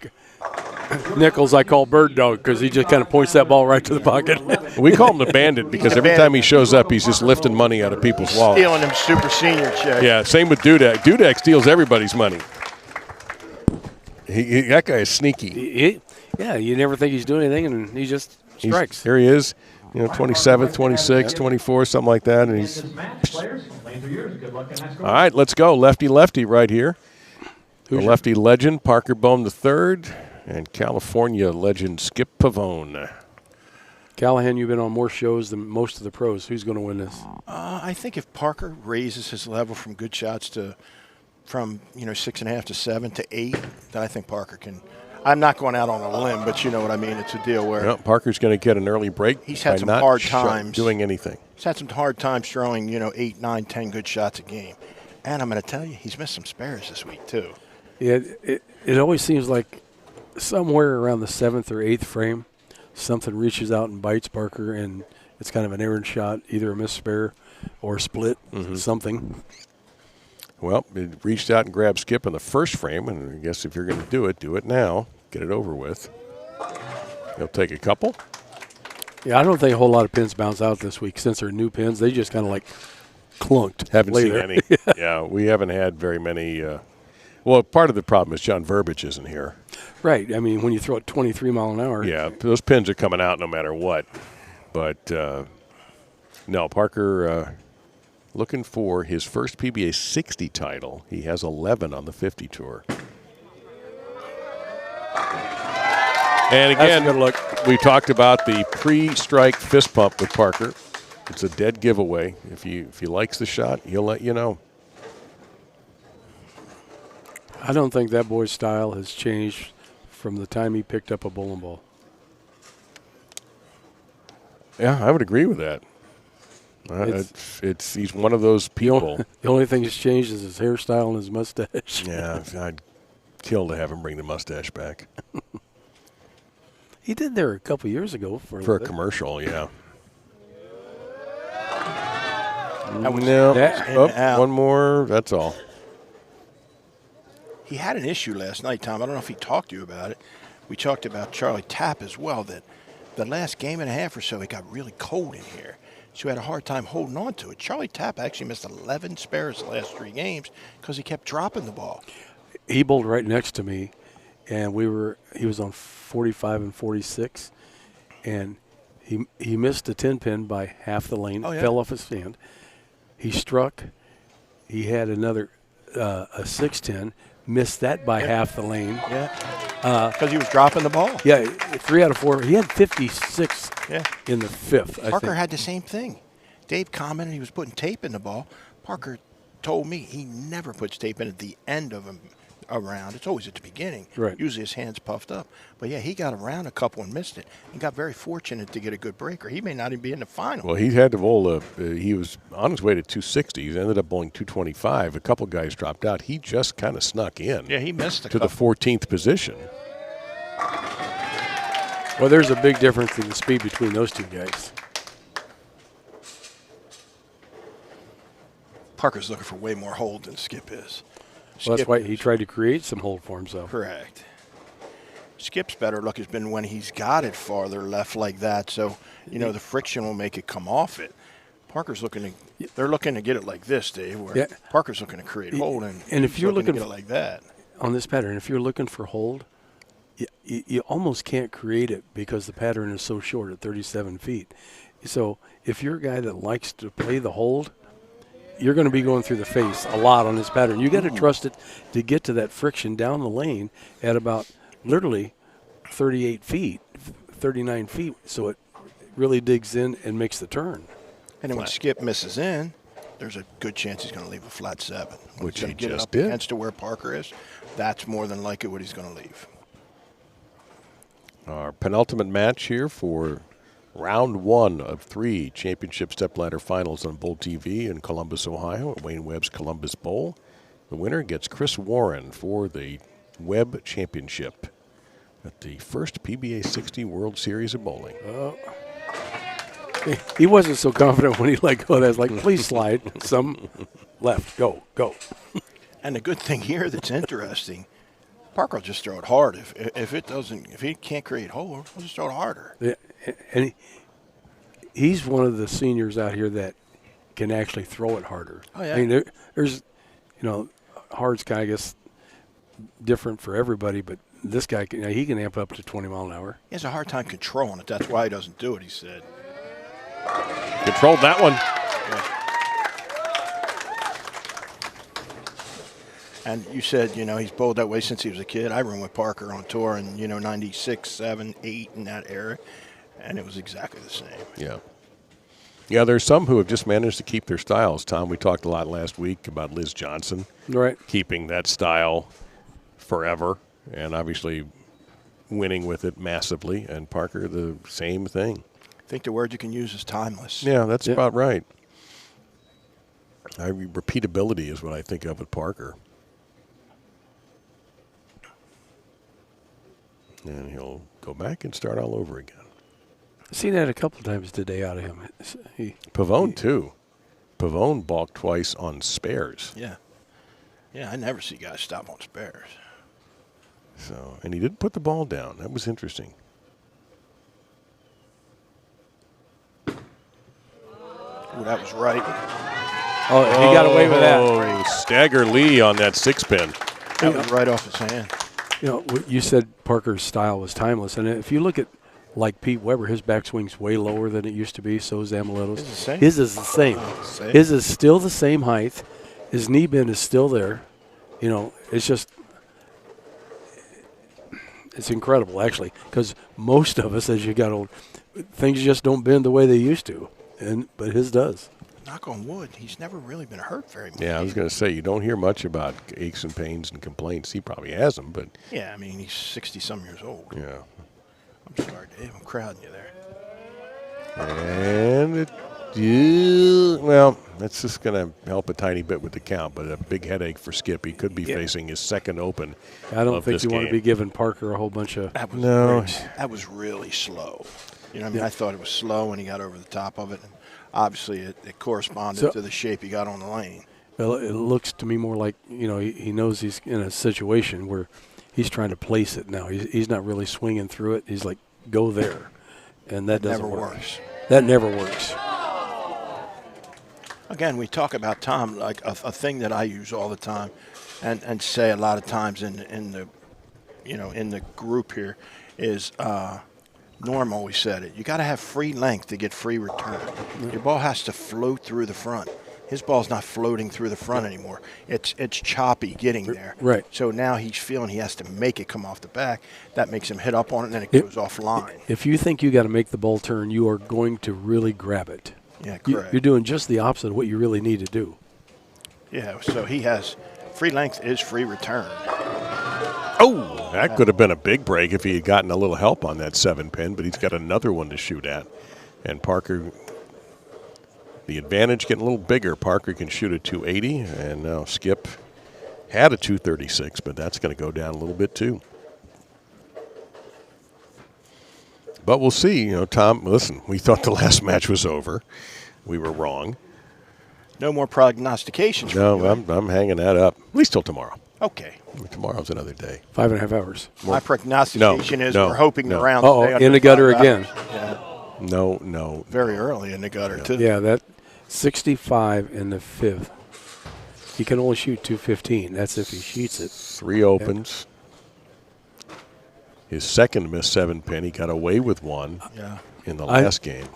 Nichols, I call Bird Dog because he just kind of points that ball right to the pocket. We call him the Bandit because every time he shows up, he's just lifting money out of people's wallets. Stealing them super senior checks. Yeah, same with Dudek. Dudek steals everybody's money. That guy is sneaky. Yeah, you never think he's doing anything, and he just strikes. Here he is, 27th, 26th, 24, something like that. And he's all right, let's go. Lefty right here. The lefty legend, Parker Bohn III, and California legend, Skip Pavone. Callahan, you've been on more shows than most of the pros. Who's going to win this? I think if Parker raises his level from good shots from 6.5 to 7 to 8, then I think Parker can. I'm not going out on a limb, but you know what I mean. It's a deal where Parker's going to get an early break. He's had by some not hard times doing anything. He's had some hard times throwing 8, 9, 10 good shots a game, and I'm going to tell you, he's missed some spares this week too. Yeah, it always seems like somewhere around the 7th or 8th frame, something reaches out and bites Parker, and it's kind of an errant shot, either a missed spare or a split, something. Well, it reached out and grabbed Skip in the first frame, and I guess if you're going to do it now. Get it over with. He'll take a couple. Yeah, I don't think a whole lot of pins bounce out this week since they're new pins. They just kind of like clunked. Haven't later. seen any. Yeah, we haven't had very many. Well, part of the problem is John Verbiage isn't here. Right. I mean, when you throw it 23 mile an hour. Yeah, those pins are coming out no matter what. But, no, Parker looking for his first PBA 60 title. He has 11 on the 50 tour. And again, That's a good look. We talked about the pre-strike fist pump with Parker. It's a dead giveaway. If he likes the shot, he'll let you know. I don't think that boy's style has changed from the time he picked up a bowling ball. Yeah, I would agree with that. He's one of those people. The only thing that's changed is his hairstyle and his mustache. Yeah, I'd kill to have him bring the mustache back. He did there a couple years ago for a commercial, yeah. One more, that's all. He had an issue last night, Tom. I don't know if he talked to you about it. We talked about Charlie Tapp as well, that the last game and a half or so, it got really cold in here. So he had a hard time holding on to it. Charlie Tapp actually missed 11 spares the last 3 games because he kept dropping the ball. He bowled right next to me, and he was on 45 and 46, and he missed a 10-pin by half the lane, fell off his hand. He struck. He had another a 6-10, missed that by half the lane. Yeah, because he was dropping the ball. Yeah, 3 out of 4. He had 56 in the 5th, Parker had the same thing. Dave commented he was putting tape in the ball. Parker told me he never puts tape in at the end of a around. It's always at the beginning. Right. Usually his hand's puffed up. But, yeah, he got around a couple and missed it. He got very fortunate to get a good breaker. He may not even be in the final. Well, he had to bowl. He was on his way to 260. He ended up bowling 225. A couple guys dropped out. He just kind of snuck in. Yeah, he missed to the 14th position. Well, there's a big difference in the speed between those two guys. Parker's looking for way more hold than Skip is. Well, that's why he tried to create some hold for himself. Correct. Skip's better luck has been when he's got it farther left like that, so the friction will make it come off it. Parker's they're looking to get it like this, Dave. Where Parker's looking to create hold, and if you're looking to get it like that on this pattern, if you're looking for hold, you almost can't create it because the pattern is so short at 37 feet. So if you're a guy that likes to play the hold, you're going to be going through the face a lot on this pattern. You got to trust it to get to that friction down the lane at about literally 38 feet, 39 feet, so it really digs in and makes the turn. And then when Skip misses in, there's a good chance he's going to leave a flat 7. Which he get just up did. Against to where Parker is, that's more than likely what he's going to leave. Our penultimate match here for round 1 of 3 championship stepladder finals on BowlTV in Columbus, Ohio, at Wayne Webb's Columbus Bowl. The winner gets Chris Warren for the Webb Championship at the first PBA60 World Series of Bowling. He wasn't so confident when he let go. That was like, please slide some left. Go. And the good thing here that's interesting, Parker will just throw it hard. If he can't create hold, he'll just throw it harder. Yeah, and he's one of the seniors out here that can actually throw it harder. Oh, yeah. I mean, there's, hard's kind of, I guess, different for everybody, but this guy, he can amp up to 20 mile an hour. He has a hard time controlling it. That's why he doesn't do it, he said. Controlled that one. Yeah. And you said, he's bowled that way since he was a kid. I ran with Parker on tour in, 96, 7, 8 in that era, and it was exactly the same. Yeah. Yeah, there's some who have just managed to keep their styles. Tom, we talked a lot last week about Liz Johnson. Right. Keeping that style forever and obviously winning with it massively. And Parker, the same thing. I think the word you can use is timeless. Yeah, that's about right. Repeatability is what I think of with Parker. And he'll go back and start all over again. Seen that a couple of times today out of him. Pavone, too. Pavone balked twice on spares. Yeah. Yeah, I never see guys stop on spares. So, and he didn't put the ball down. That was interesting. Ooh, that was right. Oh, he got away with that. Oh, Stagger Lee on that 6-pin. That was right off his hand. You said Parker's style was timeless, and if you look at like Pete Weber, his backswing's way lower than it used to be. So is Amleto's. His is the same. His is still the same height. His knee bend is still there. It's just it's incredible actually, because most of us, as you got old, things just don't bend the way they used to, but his does. Knock on wood, he's never really been hurt very much. Yeah, I was going to say, you don't hear much about aches and pains and complaints. He probably has them, but... Yeah, I mean, he's 60-some years old. Yeah. I'm sorry, Dave. I'm crowding you there. And that's just going to help a tiny bit with the count, but a big headache for Skip. He could be facing his second open. I don't think you want to be giving Parker a whole bunch of. That was really slow. I thought it was slow when he got over the top of it. And obviously, it corresponded to the shape he got on the lane. Well, it looks to me more like he knows he's in a situation where he's trying to place it now. He's not really swinging through it. He's like, go there. And that doesn't work. That never works. Again, we talk about Tom like a thing that I use all the time and say a lot of times in the group here is Norm always said it. You got to have free length to get free return. Your ball has to float through the front. His ball's not floating through the front anymore. It's choppy getting there. Right. So now he's feeling he has to make it come off the back. That makes him hit up on it, and then it goes offline. If you think you got to make the ball turn, you are going to really grab it. Yeah, correct. You're doing just the opposite of what you really need to do. Yeah, so he has free length is free return. Oh, that could have been a big break if he had gotten a little help on that 7-pin, but he's got another one to shoot at. And Parker, the advantage getting a little bigger. Parker can shoot a 280, and now Skip had a 236, but that's going to go down a little bit too. But we'll see. You know, Tom, listen, we thought the last match was over. We were wrong. No more prognostications. No, I'm hanging that up, at least till tomorrow. Okay. Tomorrow's another day. 5.5 hours. My prognostication is no, we're hoping no. the round. Uh-oh, stay under in the gutter 5 again. hours. Yeah. No. Very early in the gutter, too. Yeah, that 65 in the 5th. He can only shoot 215. That's if he shoots it. 3 opens. His second missed 7-pin. He got away with one in the last game.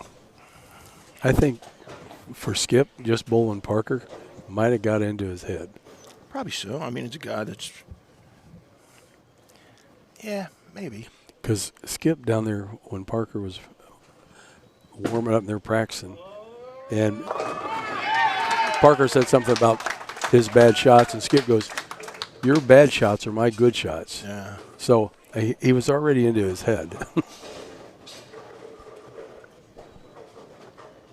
I think for Skip, just bowling Parker might have got into his head. Probably so. I mean, it's a guy that's, maybe. Because Skip down there when Parker was warming up and they're practicing, and Parker said something about his bad shots, and Skip goes, "Your bad shots are my good shots." Yeah. So he was already into his head.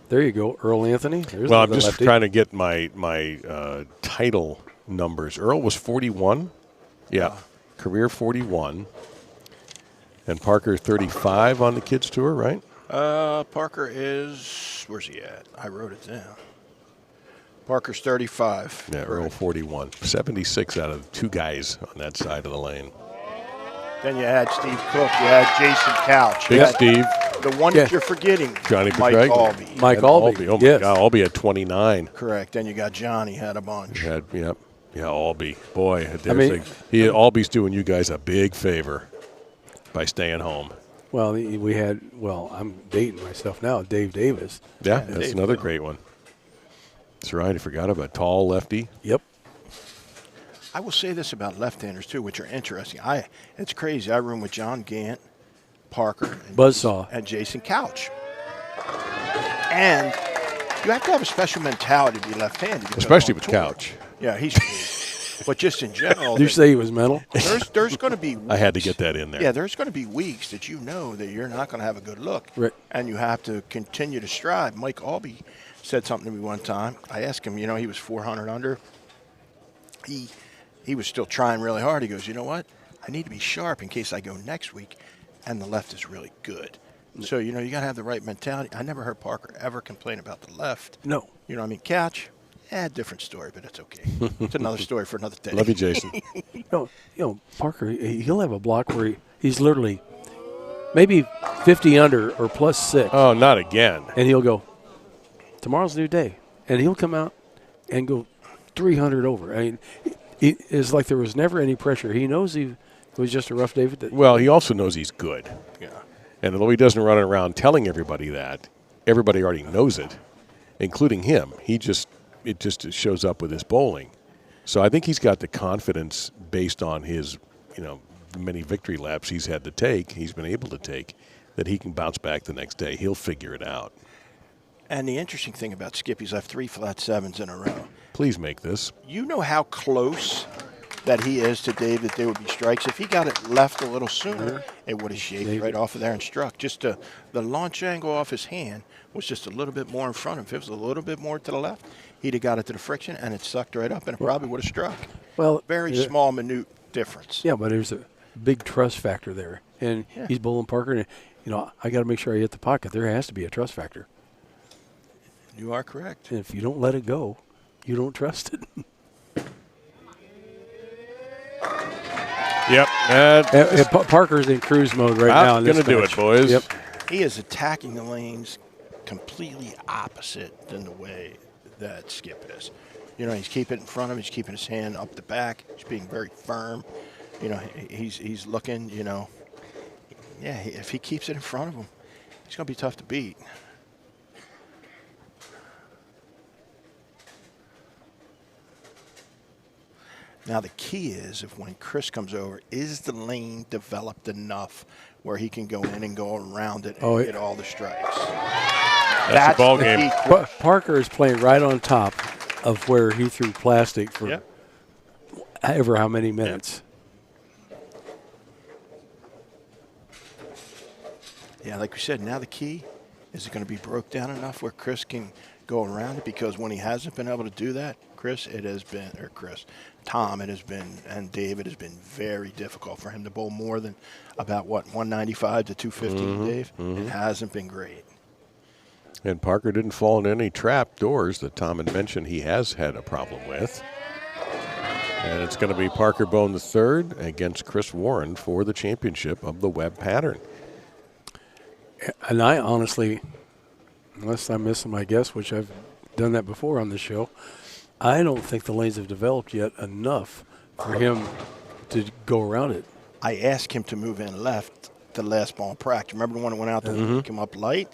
There you go, Earl Anthony. There's Well, I'm another just lefty. trying to get my title numbers. Earl was 41. Yeah, career 41. And Parker 35 on the kids tour, right? Parker is, where's he at? I wrote it down. Parker's 35. Yeah, Earl 41. 76 out of 2 guys on that side of the lane. Then you had Steve Cook. You had Jason Couch. Big You had Steve. The one that you're forgetting, Johnny Mike Petraglia. Albee. Mike And Albee. Oh, yes. my God. Albee at 29. Correct. Then you got Johnny, had a bunch. Yeah, Albee. Boy, mean- Albee's doing you guys a big favor by staying home. Well, we had, I'm dating myself now, Dave Davis. Yeah, that's Dave, another great one. That's right. I forgot about tall lefty. Yep. I will say this about left-handers, too, which are interesting. It's crazy. I room with John Gant, Parker, and Buzzsaw. and Jason Couch. And you have to have a special mentality to be left-handed. because Especially on with tour- Couch. Yeah, he's but just in general, Did you say he was mental? there's going to be weeks, I had to get that in there. Yeah, there's going to be weeks that you know that you're not going to have a good look. Right. And you have to continue to strive. Mike Albee said something to me one time. I asked him, he was 400 under. He was still trying really hard. He goes, you know what? I need to be sharp in case I go next week, and the left is really good. So, you got to have the right mentality. I never heard Parker ever complain about the left. No. You know what I mean? Couch, different story, but it's okay. It's another story for another day. Love you, Jason. Parker, he'll have a block where he's literally maybe 50 under or plus 6. Oh, not again. And he'll go, tomorrow's a new day. And he'll come out and go 300 over. I mean, it's like there was never any pressure. He knows it was just a rough day. Well, he also knows he's good. Yeah. And although he doesn't run around telling everybody that, everybody already knows it, including him. It just shows up with his bowling. So I think he's got the confidence based on his, many victory laps he's had to take, he's been able to take, that he can bounce back the next day. He'll figure it out. And the interesting thing about Skip, he's left 3 flat 7s in a row. Please make this. You know how close that he is to Dave that there would be strikes. If he got it left a little sooner, it would have shaved right off of there and struck. Just the launch angle off his hand was just a little bit more in front of him. If it was a little bit more to the left, he'd have got it to the friction, and it sucked right up, and it probably would have struck. Well, Very small, minute difference. Yeah, but there's a big trust factor there. And he's bowling Parker, and, I got to make sure I hit the pocket. There has to be a trust factor. You are correct. And if you don't let it go, you don't trust it. Yep. Parker's in cruise mode right now. Going to do it, boys. Yep. He is attacking the lanes completely opposite than the way that Skip is. He's keeping it in front of him. He's keeping his hand up the back. He's being very firm. He's looking, if he keeps it in front of him, he's going to be tough to beat. Now, the key is, if when Chris comes over, is the lane developed enough where he can go in and go around it and hit all the strikes? That's the ball game. Parker is playing right on top of where he threw plastic for ever how many minutes. Yeah, like we said, now the key is it going to be broke down enough where Chris can go around it, because when he hasn't been able to do that, Tom, it has been, and Dave, it has been very difficult for him to bowl more than about, 195 to 215, Dave? It hasn't been great. And Parker didn't fall into any trap doors that Tom had mentioned he has had a problem with. And it's going to be Parker Bohn III against Chris Warren for the championship of the Webb pattern. And I honestly, unless I'm missing my guess, which I've done that before on the show, I don't think the lanes have developed yet enough for him to go around it. I asked him to move in left the last ball in practice. Remember the one that went out to come up light?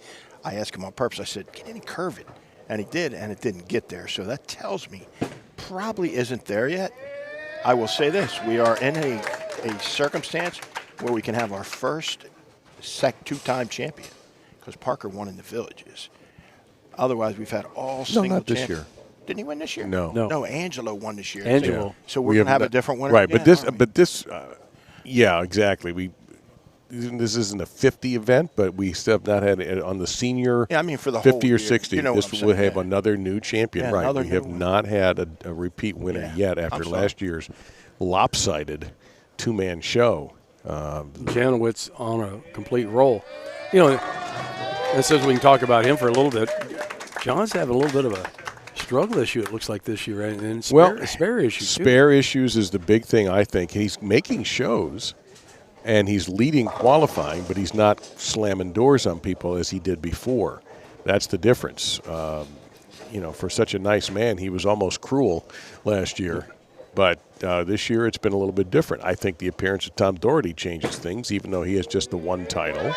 I asked him on purpose. I said, get in and curve it. And he did, and it didn't get there. So that tells me probably isn't there yet. I will say this. We are in a circumstance where we can have our first two-time champion, because Parker won in the Villages. Otherwise, we've had all single not this champions. year. Didn't he win this year? No. No, Angelo won this year. Angelo. So we're going to have a different winner. Right, again, but this, yeah, exactly. This isn't a 50 event, but we still have not had it on the senior. Yeah, I mean for the 50 whole or year, 60. you know This what I'm will saying, have yeah. another new champion. Yeah, Right, another we new have one. not had a repeat winner yet after last year's lopsided two-man show. Janowitz on a complete roll. You know, and says we can talk about him for a little bit. John's having a little bit of a struggle issue, it looks like, this year, right? And spare issues. Spare issues is the big thing, I think. He's making shows, and he's leading qualifying, but he's not slamming doors on people as he did before. That's the difference. For such a nice man, he was almost cruel last year. But this year it's been a little bit different. I think the appearance of Tom Doherty changes things, even though he has just the one title.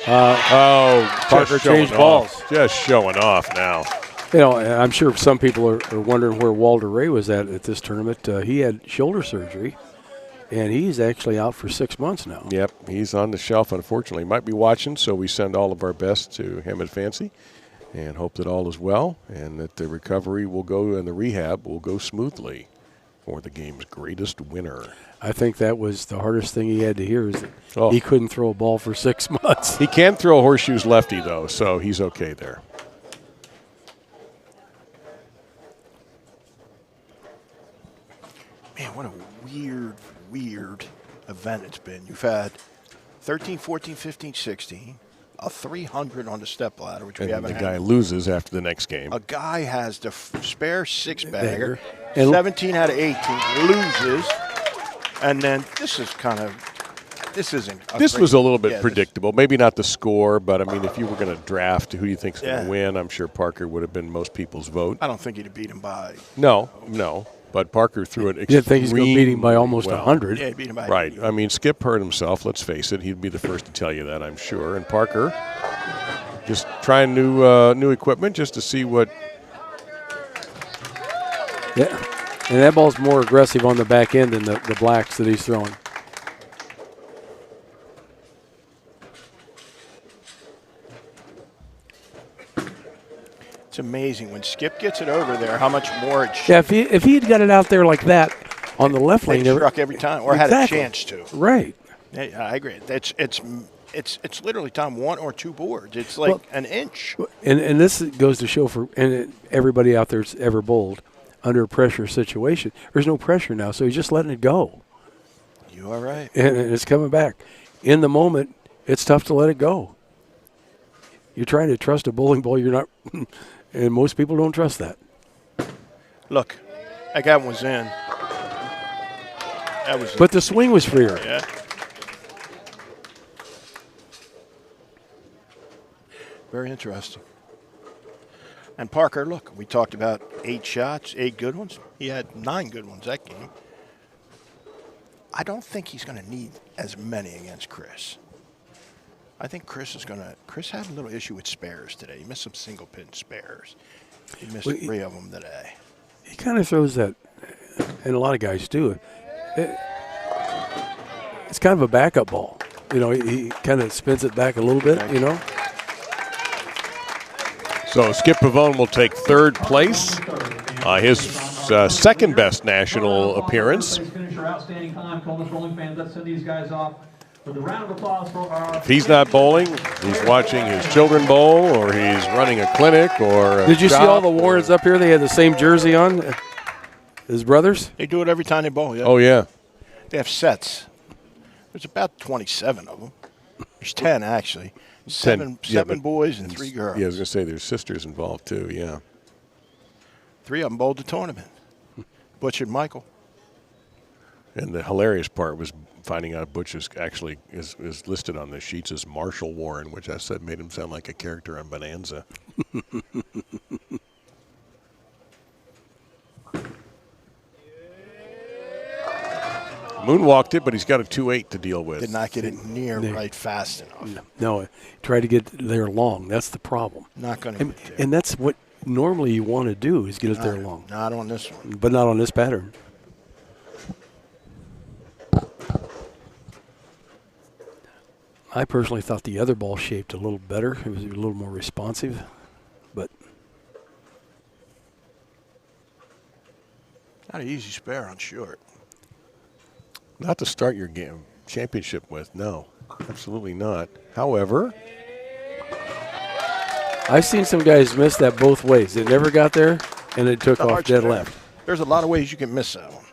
Parker changed balls. Just showing off now. You know, I'm sure some people are wondering where Walter Ray was at this tournament. He had shoulder surgery, and he's actually out for 6 months now. Yep, he's on the shelf, unfortunately. He might be watching, so we send all of our best to him and Fancy and hope that all is well and that the recovery will go and the rehab will go smoothly for the game's greatest winner. I think that was the hardest thing he had to hear, is that he couldn't throw a ball for 6 months. He can throw horseshoes lefty, though, so he's okay there. Man, what a weird event it's been. You've had 13, 14, 15, 16, a 300 on the stepladder, which we haven't had. The guy loses after the next game. A guy has the spare six-bagger, And 17 out of 18, loses, and then this isn't. This was a little bit predictable. Maybe not the score, but, I mean, if you were going to draft who do you think is going to win, I'm sure Parker would have been most people's vote. I don't think he'd have beat him by. No. But Parker threw it extremely You think he's going to beat him by almost 100. Yeah, he beat him by Right. 80. I mean, Skip hurt himself, let's face it. He'd be the first to tell you that, I'm sure. And Parker just trying new equipment just to see what. Yeah. And that ball's more aggressive on the back end than the blacks that he's throwing. It's amazing when Skip gets it over there, how much more it Yeah, if he had got it out there like that on the left lane, struck every time, or had a chance to. Right. Yeah, I agree. It's literally, Tom, one or two boards. It's like an inch. And this goes to show for everybody out there's ever bowled under a pressure situation. There's no pressure now, so he's just letting it go. You are right. And it's coming back. In the moment, it's tough to let it go. You're trying to trust a bowling ball. You're not, and most people don't trust that. Look, that guy was in. But the swing was freer. Yeah. Very interesting. And Parker, look, we talked about 8 shots, 8 good ones. He had 9 good ones that game. I don't think he's going to need as many against Chris. I think Chris had a little issue with spares today. He missed some single pin spares. He missed 3 of them today. He kind of throws that, and a lot of guys do. It's kind of a backup ball. You know, he kind of spins it back a little bit, you know. So Skip Pavone will take third place. His second best national appearance. Finisher, outstanding time. Columbus Rolling fans, let's send these guys off With a round of applause for our... If he's not bowling, he's watching his children bowl, or he's running a clinic, or Did you see all the Warrens up here? They had the same jersey on. His brothers? They do it every time they bowl, yeah. Oh, yeah. They have sets. There's about 27 of them. There's 10, actually. Seven boys and 3 girls. Yeah, I was going to say there's sisters involved, too, yeah. 3 of them bowled the tournament. Butch and Michael. And the hilarious part was finding out Butch is actually is listed on the sheets as Marshall Warren, which I said made him sound like a character on Bonanza. Moonwalked it, but he's got a 2-8 to deal with. Did not get it near right fast enough. No, try to get there long. That's the problem. Not going to get there. And that's what normally you want to do is get it there long. Not on this one. But not on this pattern. I personally thought the other ball shaped a little better. It was a little more responsive, but not an easy spare on short. Not to start your game championship with, no, absolutely not. However, I've seen some guys miss that both ways. It never got there, and it took off dead left. There's a lot of ways you can miss that one.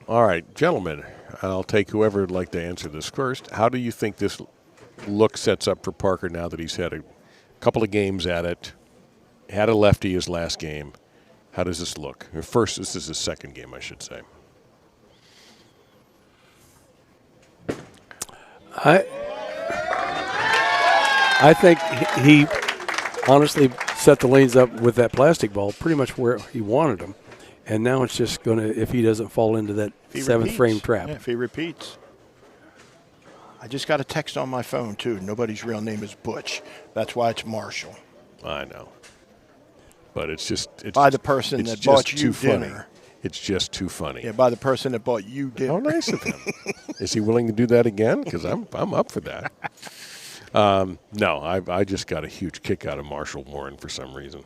All right, gentlemen, I'll take whoever would like to answer this first. How do you think this look sets up for Parker now that he's had a couple of games at it, had a lefty his last game? How does this look? First, this is his second game, I should say. I think he honestly set the lanes up with that plastic ball pretty much where he wanted them. And now it's just going to, if he doesn't fall into that seventh frame trap. Yeah, if he repeats. I just got a text on my phone, too. Nobody's real name is Butch. That's why it's Marshall. I know. But it's just by the person that bought you dinner. Funny. It's just too funny. Yeah, by the person that bought you dinner. How nice of him. Is he willing to do that again? Because I'm up for that. No, I just got a huge kick out of Marshall Warren for some reason.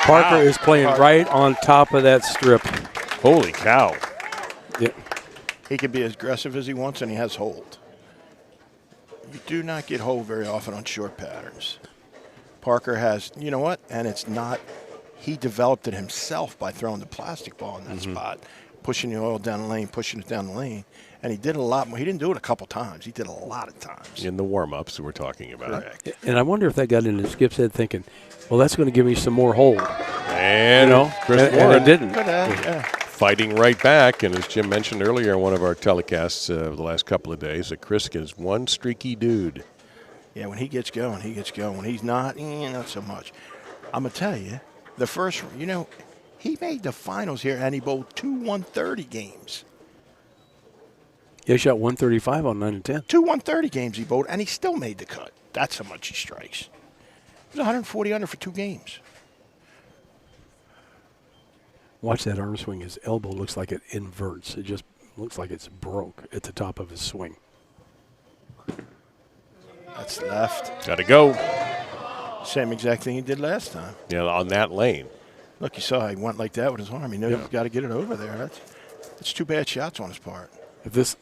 Parker is playing right on top of that strip. Holy cow. Yeah. He can be as aggressive as he wants, and he has hold. You do not get hold very often on short patterns. Parker has, you know what? And it's not, he developed it himself by throwing the plastic ball in that spot, pushing the oil down the lane, pushing it down the lane. And he did a lot more. He didn't do it a couple times. He did a lot of times. In the warm-ups we're talking about. Correct. And I wonder if that got into Skip's head thinking, well, that's going to give me some more hold. And, Chris and Warren it didn't. Fighting right back. And as Jim mentioned earlier in one of our telecasts the last couple of days, that Chris is one streaky dude. Yeah, when he gets going, he gets going. When he's not so much. I'm going to tell you, the first, he made the finals here, and he bowled 2 130 games. Yeah, he shot 135 on 9 and 10. 2 130 games he bowled, and he still made the cut. That's how much he strikes. He was 140 under for 2 games. Watch that arm swing. His elbow looks like it inverts. It just looks like it's broke at the top of his swing. That's left. Got to go. Same exact thing he did last time. Yeah, on that lane. Look, you saw he went like that with his arm. He knows he's got to get it over there. That's 2 bad shots on his part. If this,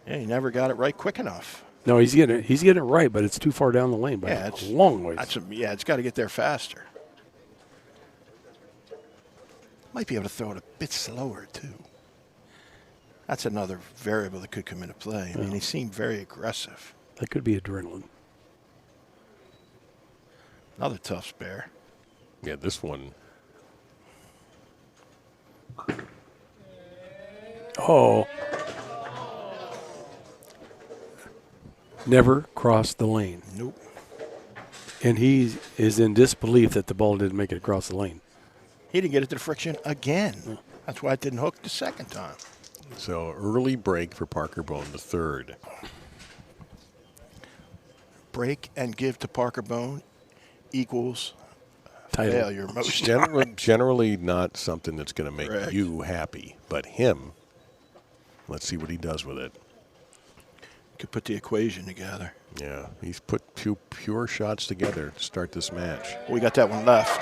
yeah, he never got it right quick enough. No, he's getting it right, but it's too far down the lane by a long ways. It's got to get there faster. Might be able to throw it a bit slower, too. That's another variable that could come into play. I mean, he seemed very aggressive. That could be adrenaline. Another tough spare. Yeah, this one. Oh. Never crossed the lane. Nope. And he is in disbelief that the ball didn't make it across the lane. He didn't get it to the friction again. That's why it didn't hook the second time. So early break for Parker Bohn, the third. Break and give to Parker Bohn equals Title. failure most Generally not something that's going to make Correct. you happy, but him, let's see what he does with it. Could put the equation together. Yeah, he's put two pure shots together to start this match. We got that one left.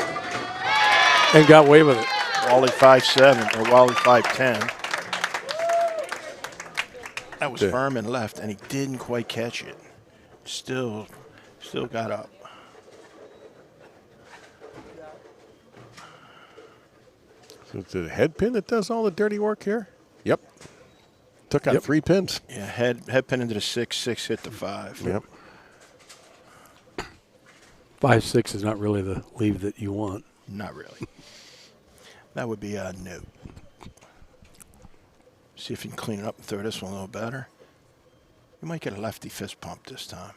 And got away with it. Wally 5'7" or Wally 5'10". That was firm and left, and he didn't quite catch it. Still got up. So it's the head pin that does all the dirty work here? Yep. Took out 3 pins. Yeah, head pin into the 6, 6 hit the 5. Yep. 5-6 is not really the leave that you want. Not really. That would be a no. See if you can clean it up and throw this one a little better. You might get a lefty fist pump this time.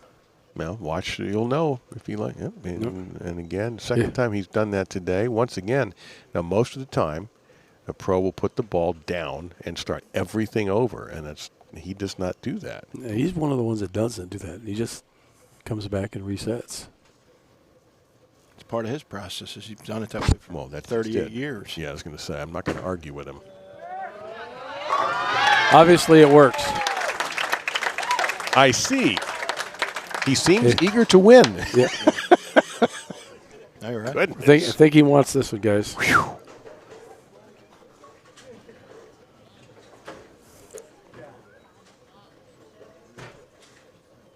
Well, watch, you'll know if you like. Yep. And again, second time he's done that today. Once again, now most of the time, a pro will put the ball down and start everything over, and he does not do that. Yeah, he's one of the ones that doesn't do that. He just comes back and resets. It's part of his process. He's done it that way for 38 years. Yeah, I was going to say, I'm not going to argue with him. Obviously, it works. I see. He seems eager to win. Yeah. All right. I think he wants this one, guys. Whew.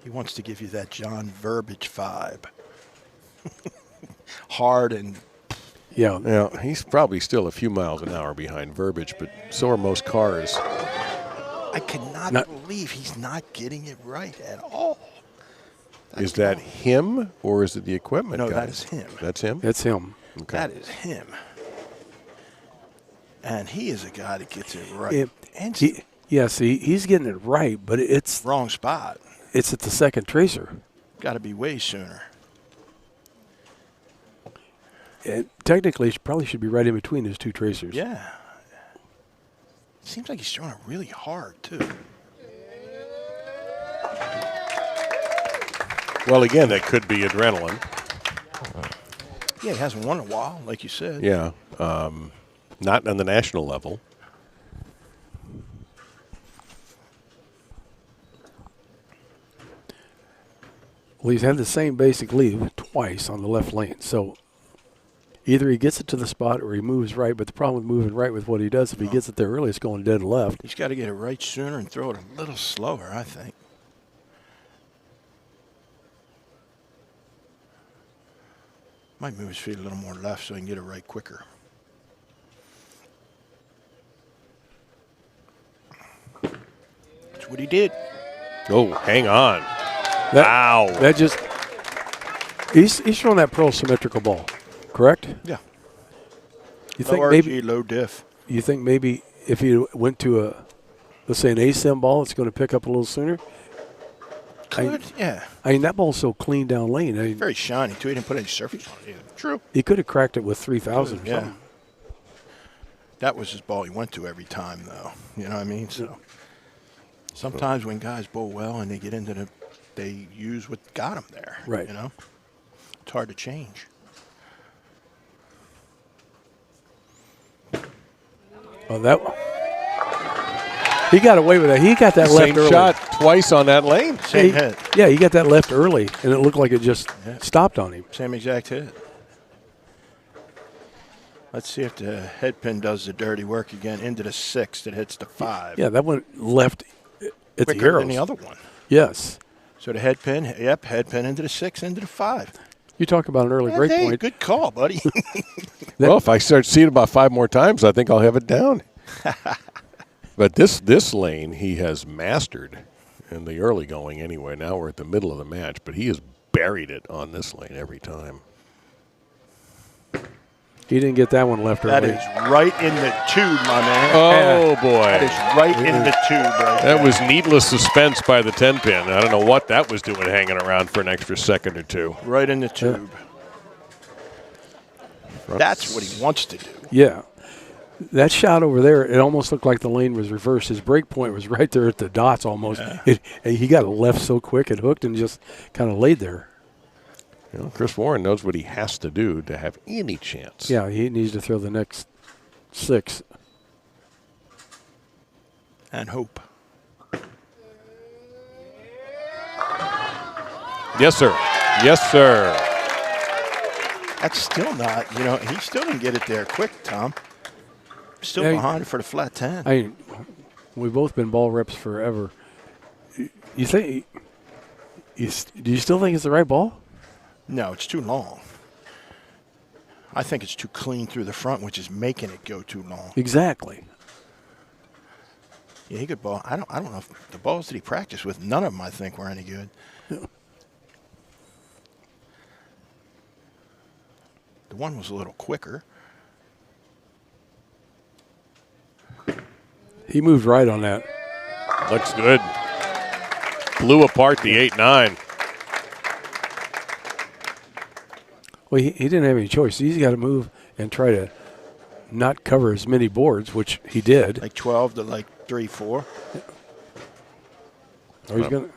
He wants to give you that John Verbiage vibe. Hard and... Yeah. Yeah, he's probably still a few miles an hour behind Verbiage, but so are most cars. I cannot believe he's not getting it right at all. Is that him or is it the equipment? No, guy? that is him. That's him? That's him. Okay. That is him. And he is a guy that gets it right. He's getting it right, but it's wrong spot. It's at the second tracer. Got to be way sooner. And technically, it probably should be right in between his two tracers. Yeah. Seems like he's throwing it really hard, too. Well, again, that could be adrenaline. Yeah, he hasn't won in a while, like you said. Yeah. Not on the national level. Well, he's had the same basic lead twice on the left lane. So either he gets it to the spot or he moves right. But the problem with moving right with what he does, if he gets it there early, it's going dead left. He's got to get it right sooner and throw it a little slower, I think. Might move his feet a little more left so he can get it right quicker. That's what he did. Oh, hang on. Wow. That just he's throwing that pearl symmetrical ball, correct? Yeah. You Low think RG, maybe low diff. you think maybe if he went to let's say an ASIM ball, it's going to pick up a little sooner? Could, yeah. I mean, that ball's so clean down lane. I mean, Very shiny, too. He didn't put any surface on it either. True. he could have cracked it with 3,000 or Yeah. something. That was his ball he went to every time, though. You know what I mean? So sometimes when guys bowl well and they get into the, they use what got them there. Right. You know? It's hard to change. Oh, that he got away with that. He got that left Same early. shot twice on that lane. Same hit. Yeah, he got that left early, and it looked like it just stopped on him. Same exact hit. Let's see if the head pin does the dirty work again into the 6 that hits the 5. Yeah, that went left at the Quicker arrows. than the other one. Yes. So the head pin, head pin into the 6, into the 5. You talk about an early break Hey, point. good call, buddy. Well, if I start seeing it about 5 more times, I think I'll have it down. But this lane he has mastered in the early going anyway. Now we're at the middle of the match, but he has buried it on this lane every time. He didn't get that one left That early. is right in the tube, my man. Oh, boy. That is right in the tube right That there. was needless suspense by the 10-pin. I don't know what that was doing hanging around for an extra second or two. Right in the tube. That's what he wants to do. Yeah. That shot over there, it almost looked like the lane was reversed. His break point was right there at the dots almost. Yeah. And he got it left so quick, it hooked and just kind of laid there. You know, Chris Warren knows what he has to do to have any chance. Yeah, he needs to throw the next 6. And hope. Yes, sir. Yes, sir. That's still not, he still didn't get it there quick, Tom. Still Yeah, behind for the flat 10. We've both been ball reps forever. You think? Do you still think it's the right ball? No, it's too long. I think it's too clean through the front, which is making it go too long. Exactly. Yeah, he could ball. I don't know if the balls that he practiced with, none of them I think were any good. The one was a little quicker. He moved right on that. Looks good. Blew apart the 8-9. Well, he didn't have any choice. He's got to move and try to not cover as many boards, which he did. Like 12 to like 3, 4. Or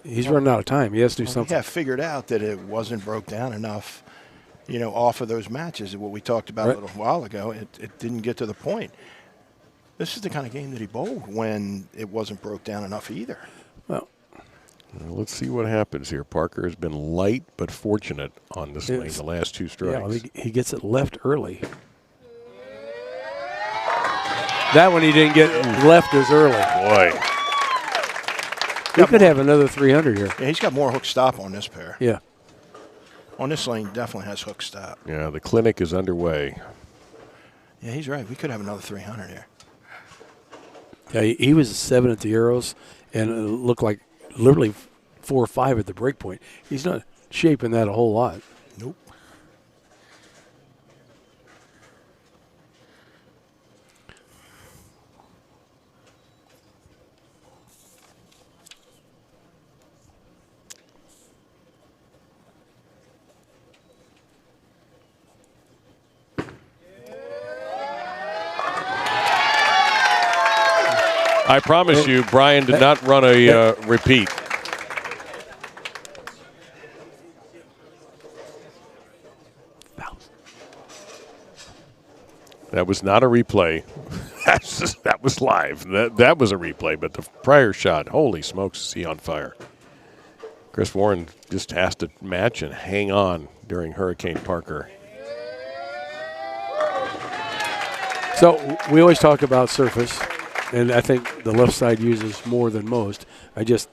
he's running out of time. He has to do something. He got figured out that it wasn't broke down enough, off of those matches. What we talked about a little while ago, it didn't get to the point. This is the kind of game that he bowled when it wasn't broke down enough either. Well, let's see what happens here. Parker has been light but fortunate on this lane the last 2 strikes. Yeah, he gets it left early. That one he didn't get left as early. Boy. He could have another 300 here. Yeah, he's got more hook stop on this pair. Yeah. On this lane, definitely has hook stop. Yeah, the clinic is underway. Yeah, he's right. We could have another 300 here. Yeah, he was a 7 at the arrows, and it looked like literally 4 or 5 at the break point. He's not shaping that a whole lot. Nope. I promise you, Brian did not run a repeat. That was not a replay. That was live. That was a replay, but the prior shot, holy smokes, is he on fire. Chris Warren just has to match and hang on during Hurricane Parker. So we always talk about surface, and I think the left side uses more than most. I just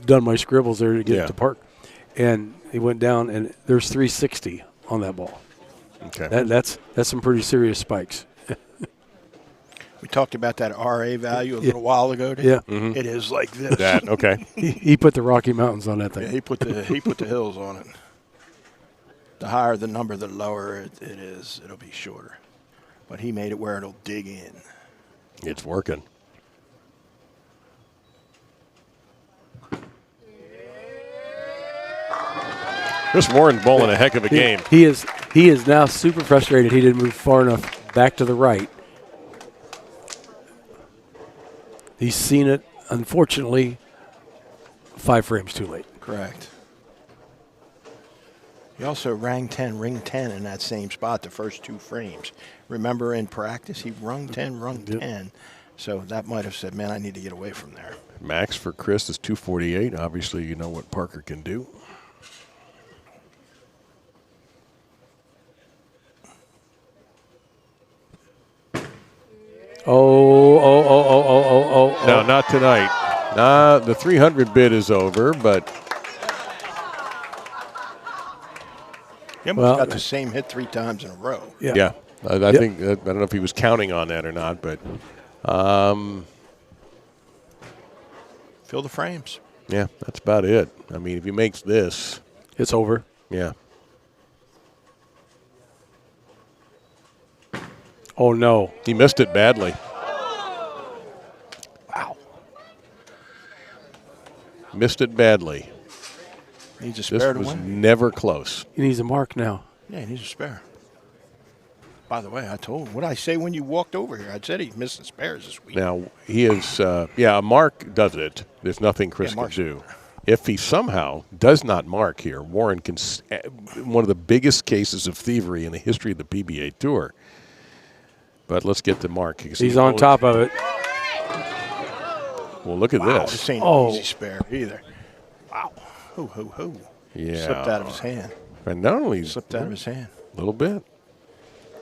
done my scribbles there to get to Park, and he went down, and there's 360 on that ball. Okay, that's some pretty serious spikes. We talked about that RA value a little while ago. Yeah, It is like this. that okay. he put the Rocky Mountains on that thing. Yeah, he put the hills on it. The higher the number, the lower it is. It'll be shorter, but he made it where it'll dig in. It's working. Chris Warren bowling a heck of a game. He is now super frustrated. He didn't move far enough back to the right. He's seen it, unfortunately, 5 frames too late. Correct. He also ring 10 in that same spot the first 2 frames. Remember in practice, he rung 10. So that might have said, man, I need to get away from there. Max for Chris is 248. Obviously, you know what Parker can do. Oh. No, not tonight. The 300 bid is over, but He almost got the same hit 3 times in a row. yeah. I think, I don't know if he was counting on that or not, but Fill the frames. yeah, that's about it. I mean, if he makes this, It's over. yeah. Oh, no. He missed it badly. Wow. Missed it badly. Needs a This spare to was win. never close. He needs a mark now. Yeah, he needs a spare. By the way, I told him, what did I say when you walked over here? I said he's missing spares this week. Now, he is, Mark does it. There's nothing Chris can Mark's do. If he somehow does not mark here, Warren can, one of the biggest cases of thievery in the history of the PBA Tour. But let's get to Mark. He's on top of it. Well, look at Wow, this. this ain't an easy spare either. Wow. Ho. Yeah. Slipped out of his hand. And not only Slipped out of his hand. a little bit.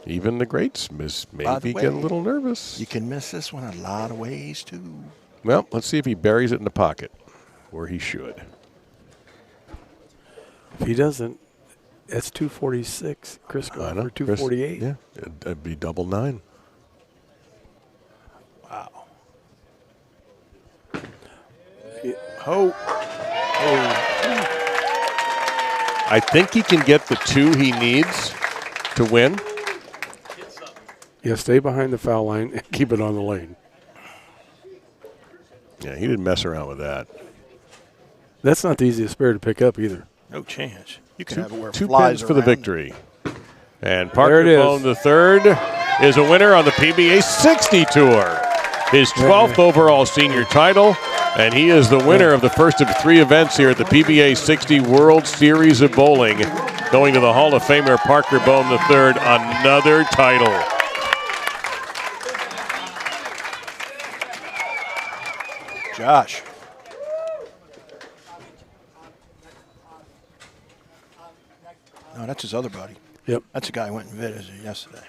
Even the greats maybe get a little nervous. You can miss this one a lot of ways, too. Well, let's see if he buries it in the pocket, where he should. If he doesn't, that's 246. Chris I going know. for 248. Yeah, it'd be double 9. Wow. Oh. I think he can get the 2 he needs to win. Yeah, stay behind the foul line and keep it on the lane. Yeah, he didn't mess around with that. That's not the easiest spare to pick up either. No chance. You can have it where it 2 flies pins for the around. victory. And Parker There it is. Bohn III is a winner on the PBA60 Tour. His 12th overall senior title, and he is the winner of the first of 3 events here at the PBA60 World Series of Bowling. Going to the Hall of Famer Parker Bohn III, another title. Josh. No, that's his other buddy. Yep. That's the guy I went and visited yesterday.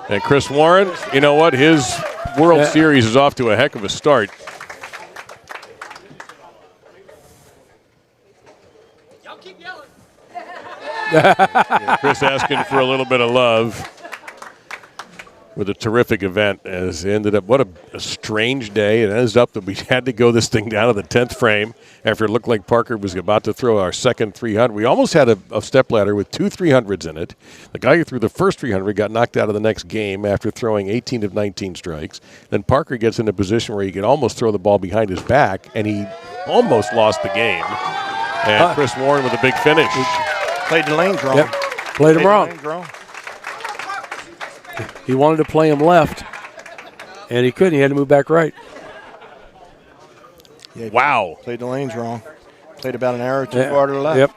And Chris Warren, you know what? His World Series is off to a heck of a start. Y'all keep yelling. Chris asking for a little bit of love with a terrific event. As it ended up, what a strange day. It ends up that we had to go this thing down to the 10th frame after it looked like Parker was about to throw our second 300. We almost had a stepladder with 2 300s in it. The guy who threw the first 300 got knocked out of the next game after throwing 18 of 19 strikes. Then Parker gets in a position where he could almost throw the ball behind his back, and he almost lost the game. And Chris Warren with a big finish. Played the lanes wrong. Yep. Played him the wrong. lanes wrong. He wanted to play him left, and he couldn't. He had to move back right. Yeah, Wow. Played the lanes wrong. Played about an arrow too far to the left. Yep.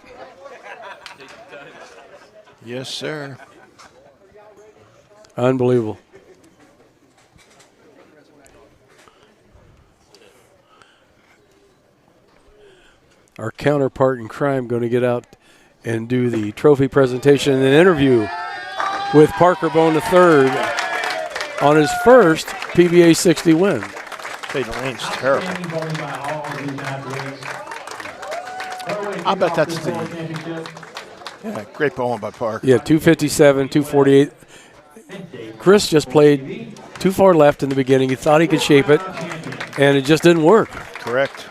Yes, sir. Unbelievable. Our counterpart in crime going to get out and do the trophy presentation and interview with Parker Bohn III on his first PBA 60 win. Played the lanes terrible. I bet that's the great bowling by Parker. Yeah, 257, 248. Chris just played too far left in the beginning. He thought he could shape it, and it just didn't work. Correct.